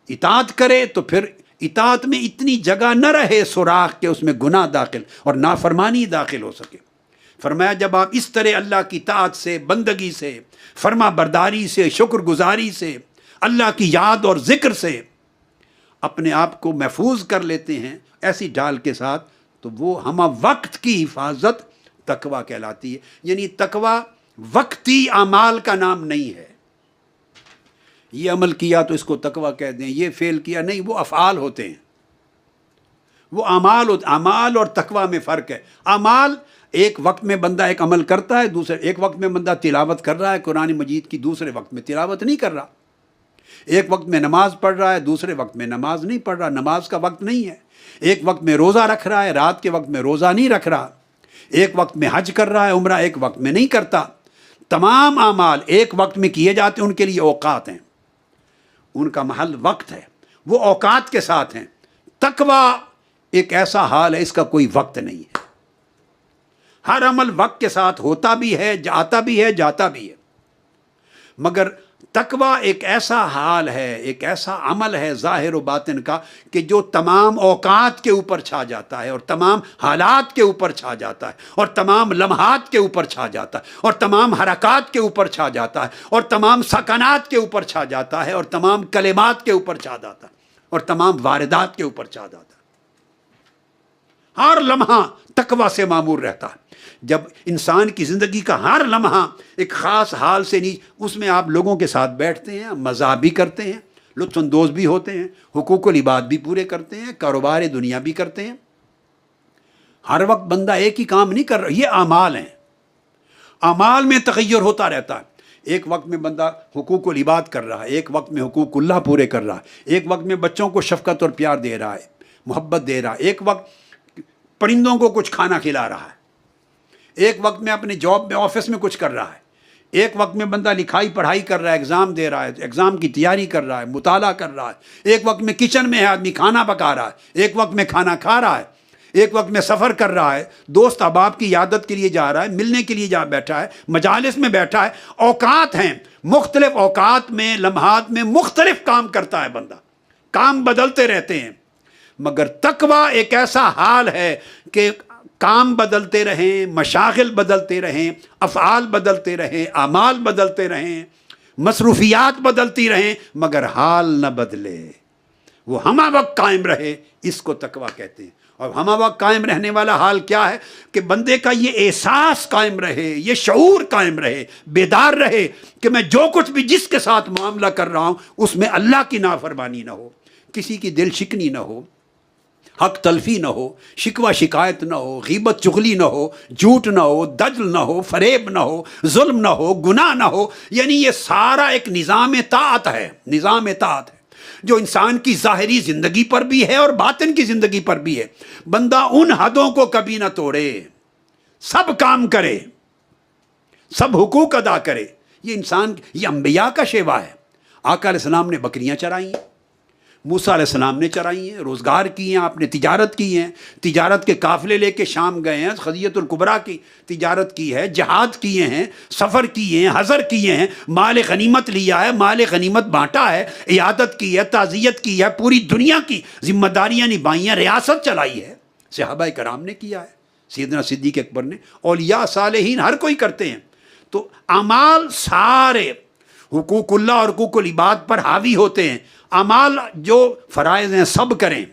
اطاعت کرے تو پھر اطاعت میں اتنی جگہ نہ رہے سوراخ کہ اس میں گناہ داخل اور نافرمانی داخل ہو سکے۔ فرمایا جب آپ اس طرح اللہ کی طاعت سے، بندگی سے، فرما برداری سے، شکر گزاری سے، اللہ کی یاد اور ذکر سے اپنے آپ کو محفوظ کر لیتے ہیں ایسی ڈھال کے ساتھ، تو وہ ہمہ وقت کی حفاظت تقویٰ کہلاتی ہے۔ یعنی تقویٰ وقتی اعمال کا نام نہیں ہے، یہ عمل کیا تو اس کو تقویٰ کہہ دیں، یہ فعل کیا، نہیں، وہ افعال ہوتے ہیں، وہ اعمال ہوتے۔ اعمال اور تقویٰ میں فرق ہے۔ اعمال ایک وقت میں بندہ ایک عمل کرتا ہے، دوسرے ایک وقت میں بندہ تلاوت کر رہا ہے قرآن مجید کی، دوسرے وقت میں تلاوت نہیں کر رہا، ایک وقت میں نماز پڑھ رہا ہے، دوسرے وقت میں نماز نہیں پڑھ رہا، نماز کا وقت نہیں ہے، ایک وقت میں روزہ رکھ رہا ہے، رات کے وقت میں روزہ نہیں رکھ رہا، ایک وقت میں حج کر رہا ہے، عمرہ ایک وقت میں نہیں کرتا۔ تمام اعمال ایک وقت میں کیے جاتے ہیں، ان کے لیے اوقات ہیں، ان کا محل وقت ہے، وہ اوقات کے ساتھ ہیں۔ تقویٰ ایک ایسا حال ہے، اس کا کوئی وقت نہیں ہے، ہر عمل وقت کے ساتھ ہوتا بھی ہے، آتا بھی ہے، جاتا بھی ہے، مگر تقویٰ ایک ایسا حال ہے، ایک ایسا عمل ہے ظاہر و باطن کا کہ جو تمام اوقات کے اوپر چھا جاتا ہے، اور تمام حالات کے اوپر چھا جاتا ہے، اور تمام لمحات کے اوپر چھا جاتا ہے، اور تمام حرکات کے اوپر چھا جاتا ہے، اور تمام سکنات کے اوپر چھا جاتا ہے، اور تمام کلمات کے اوپر چھا جاتا ہے، اور تمام واردات کے اوپر چھا جاتا ہے۔ ہر لمحہ تقویٰ سے معمور رہتا ہے۔ جب انسان کی زندگی کا ہر لمحہ ایک خاص حال سے نہیں، اس میں آپ لوگوں کے ساتھ بیٹھتے ہیں، مزاح بھی کرتے ہیں، لطف اندوز بھی ہوتے ہیں، حقوق العباد بھی پورے کرتے ہیں، کاروبار دنیا بھی کرتے ہیں، ہر وقت بندہ ایک ہی کام نہیں کر رہا، یہ اعمال ہیں، اعمال میں تغیر ہوتا رہتا ہے۔ ایک وقت میں بندہ حقوق العباد کر رہا ہے، ایک وقت میں حقوق اللہ پورے کر رہا ہے، ایک وقت میں بچوں کو شفقت اور پیار دے رہا ہے، محبت دے رہا ہے، ایک وقت پرندوں کو کچھ کھانا کھلا رہا ہے، ایک وقت میں اپنے جاب میں آفس میں کچھ کر رہا ہے، ایک وقت میں بندہ لکھائی پڑھائی کر رہا ہے، ایگزام دے رہا ہے، ایگزام کی تیاری کر رہا ہے، مطالعہ کر رہا ہے، ایک وقت میں کچن میں ہے، آدمی کھانا پکا رہا ہے، ایک وقت میں کھانا کھا رہا ہے، ایک وقت میں سفر کر رہا ہے، دوست احباب کی عیادت کے لیے جا رہا ہے، ملنے کے لیے جا بیٹھا ہے، مجالس میں بیٹھا ہے، اوقات ہیں، مختلف اوقات میں لمحات میں مختلف کام کرتا ہے بندہ، کام بدلتے رہتے ہیں، مگر تقویٰ ایک ایسا حال ہے کہ کام بدلتے رہیں، مشاغل بدلتے رہیں، افعال بدلتے رہیں، اعمال بدلتے رہیں، مصروفیات بدلتی رہیں، مگر حال نہ بدلے، وہ ہمہ وقت قائم رہے، اس کو تقویٰ کہتے ہیں۔ اور ہمہ وقت قائم رہنے والا حال کیا ہے کہ بندے کا یہ احساس قائم رہے، یہ شعور قائم رہے، بیدار رہے کہ میں جو کچھ بھی جس کے ساتھ معاملہ کر رہا ہوں اس میں اللہ کی نافرمانی نہ ہو، کسی کی دل شکنی نہ ہو، حق تلفی نہ ہو، شکوہ شکایت نہ ہو، غیبت چغلی نہ ہو، جھوٹ نہ ہو، دجل نہ ہو، فریب نہ ہو، ظلم نہ ہو، گناہ نہ ہو۔ یعنی یہ سارا ایک نظام طاعت ہے، نظام طاعت ہے جو انسان کی ظاہری زندگی پر بھی ہے اور باطن کی زندگی پر بھی ہے۔ بندہ ان حدوں کو کبھی نہ توڑے، سب کام کرے، سب حقوق ادا کرے۔ یہ انسان، یہ انبیاء کا شیوا ہے۔ آقا علیہ السلام نے بکریاں چرائی ہیں، موسیٰ علیہ السلام نے چرائی ہیں، روزگار کی ہیں، آپ نے تجارت کی ہیں، تجارت کے قافلے لے کے شام گئے ہیں، خدیجۃ الکبریٰ کی تجارت کی ہے، جہاد کیے ہیں، سفر کیے ہیں، حضر کیے ہیں، مال غنیمت لیا ہے، مال غنیمت بانٹا ہے، عیادت کی ہے، تعزیت کی ہے، پوری دنیا کی ذمہ داریاں نبھائی ہیں، ریاست چلائی ہے۔ صحابہ کرام نے کیا ہے، سیدنا صدیق اکبر نے، اولیاء صالحین ہر کوئی کرتے ہیں۔ تو اعمال سارے حقوق اللہ اور حقوق العباد پر حاوی ہوتے ہیں۔ اعمال جو فرائض ہیں سب کریں،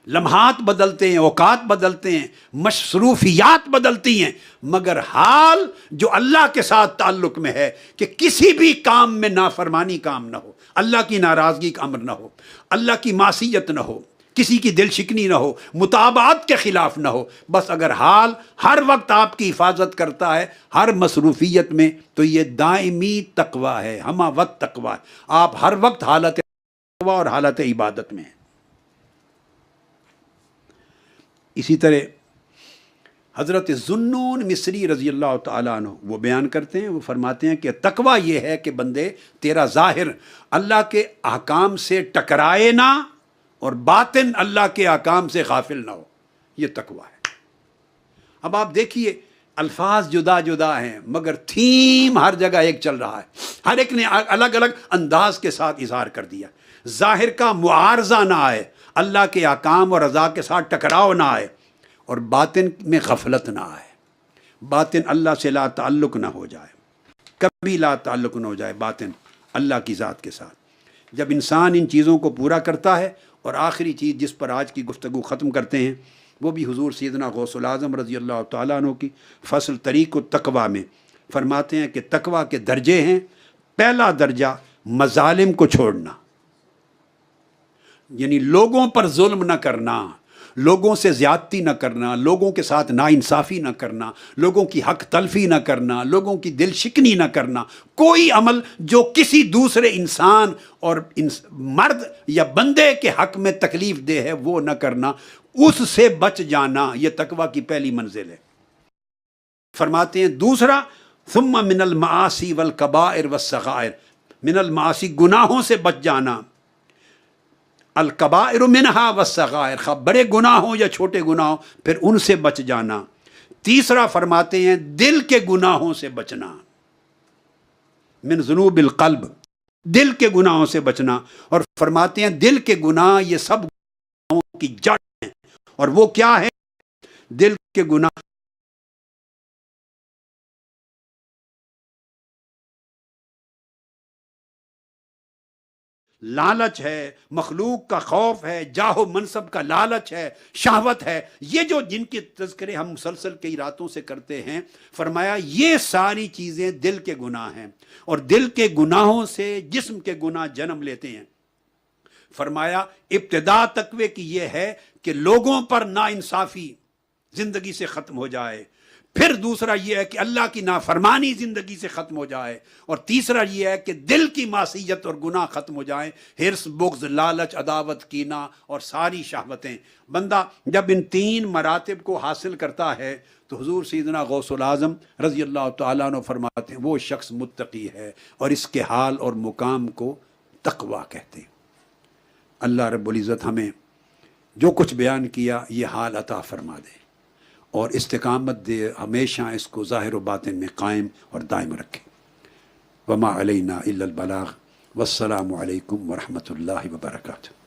لمحات بدلتے ہیں، اوقات بدلتے ہیں، مصروفیات بدلتی ہیں، مگر حال جو اللہ کے ساتھ تعلق میں ہے کہ کسی بھی کام میں نافرمانی کام نہ ہو، اللہ کی ناراضگی کا امر نہ ہو، اللہ کی معصیت نہ ہو، کسی کی دل شکنی نہ ہو، مطابعات کے خلاف نہ ہو۔ بس اگر حال ہر وقت آپ کی حفاظت کرتا ہے ہر مصروفیت میں، تو یہ دائمی تقویٰ ہے، ہمہ وقت تقویٰ ہے۔ آپ ہر وقت حالت تقویٰ اور حالت عبادت میں ہیں۔ اسی طرح حضرت ذوالنون مصری رضی اللہ تعالیٰ عنہ وہ بیان کرتے ہیں، وہ فرماتے ہیں کہ تقویٰ یہ ہے کہ بندے تیرا ظاہر اللہ کے احکام سے ٹکرائے نہ اور باطن اللہ کے احکام سے غافل نہ ہو، یہ تقویٰ ہے۔ اب آپ دیکھیے الفاظ جدا جدا ہیں مگر تھیم ہر جگہ ایک چل رہا ہے، ہر ایک نے الگ الگ انداز کے ساتھ اظہار کر دیا۔ ظاہر کا معارضہ نہ آئے، اللہ کے احکام اور رضا کے ساتھ ٹکراؤ نہ آئے، اور باطن میں غفلت نہ آئے، باطن اللہ سے لا تعلق نہ ہو جائے، کبھی لا تعلق نہ ہو جائے باطن اللہ کی ذات کے ساتھ۔ جب انسان ان چیزوں کو پورا کرتا ہے، اور آخری چیز جس پر آج کی گفتگو ختم کرتے ہیں وہ بھی حضور سیدنا غوث العظم رضی اللہ تعالیٰ عنہ کی فصل طریق التقویٰ میں فرماتے ہیں کہ تقویٰ کے درجے ہیں۔ پہلا درجہ مظالم کو چھوڑنا، یعنی لوگوں پر ظلم نہ کرنا، لوگوں سے زیادتی نہ کرنا، لوگوں کے ساتھ ناانصافی نہ کرنا، لوگوں کی حق تلفی نہ کرنا، لوگوں کی دل شکنی نہ کرنا، کوئی عمل جو کسی دوسرے انسان اور مرد یا بندے کے حق میں تکلیف دہ ہے وہ نہ کرنا، اس سے بچ جانا، یہ تقویٰ کی پہلی منزل ہے۔ فرماتے ہیں دوسرا ثم من المعاصی والکبائر والصغائر، من المعاصی گناہوں سے بچ جانا، الکبائر منہا والصغائر، خواہ بڑے گناہ ہوں یا چھوٹے گناہ ہوں پھر ان سے بچ جانا۔ تیسرا فرماتے ہیں دل کے گناہوں سے بچنا، من ذنوب القلب، دل کے گناہوں سے بچنا، اور فرماتے ہیں دل کے گناہ یہ سب گناہوں کی جڑ ہیں، اور وہ کیا ہے؟ دل کے گناہ لالچ ہے، مخلوق کا خوف ہے، جاہ و منصب کا لالچ ہے، شہوت ہے، یہ جو جن کے تذکرے ہم مسلسل کئی راتوں سے کرتے ہیں، فرمایا یہ ساری چیزیں دل کے گناہ ہیں، اور دل کے گناہوں سے جسم کے گناہ جنم لیتے ہیں۔ فرمایا ابتدا تقوی کی یہ ہے کہ لوگوں پر ناانصافی زندگی سے ختم ہو جائے، پھر دوسرا یہ ہے کہ اللہ کی نافرمانی زندگی سے ختم ہو جائے، اور تیسرا یہ ہے کہ دل کی معصیت اور گناہ ختم ہو جائیں، حرص، بغض، لالچ، عداوت، کینہ اور ساری شہوتیں۔ بندہ جب ان تین مراتب کو حاصل کرتا ہے تو حضور سیدنا غوث العظم رضی اللہ تعالیٰ عنہ فرماتے ہیں وہ شخص متقی ہے، اور اس کے حال اور مقام کو تقویٰ کہتے ہیں۔ اللہ رب العزت ہمیں جو کچھ بیان کیا یہ حال عطا فرما دے اور استقامت دے، ہمیشہ اس کو ظاہر و باطن میں قائم اور دائم رکھے۔ وما علینا الا البلاغ، والسلام علیکم ورحمۃ اللہ وبرکاتہ۔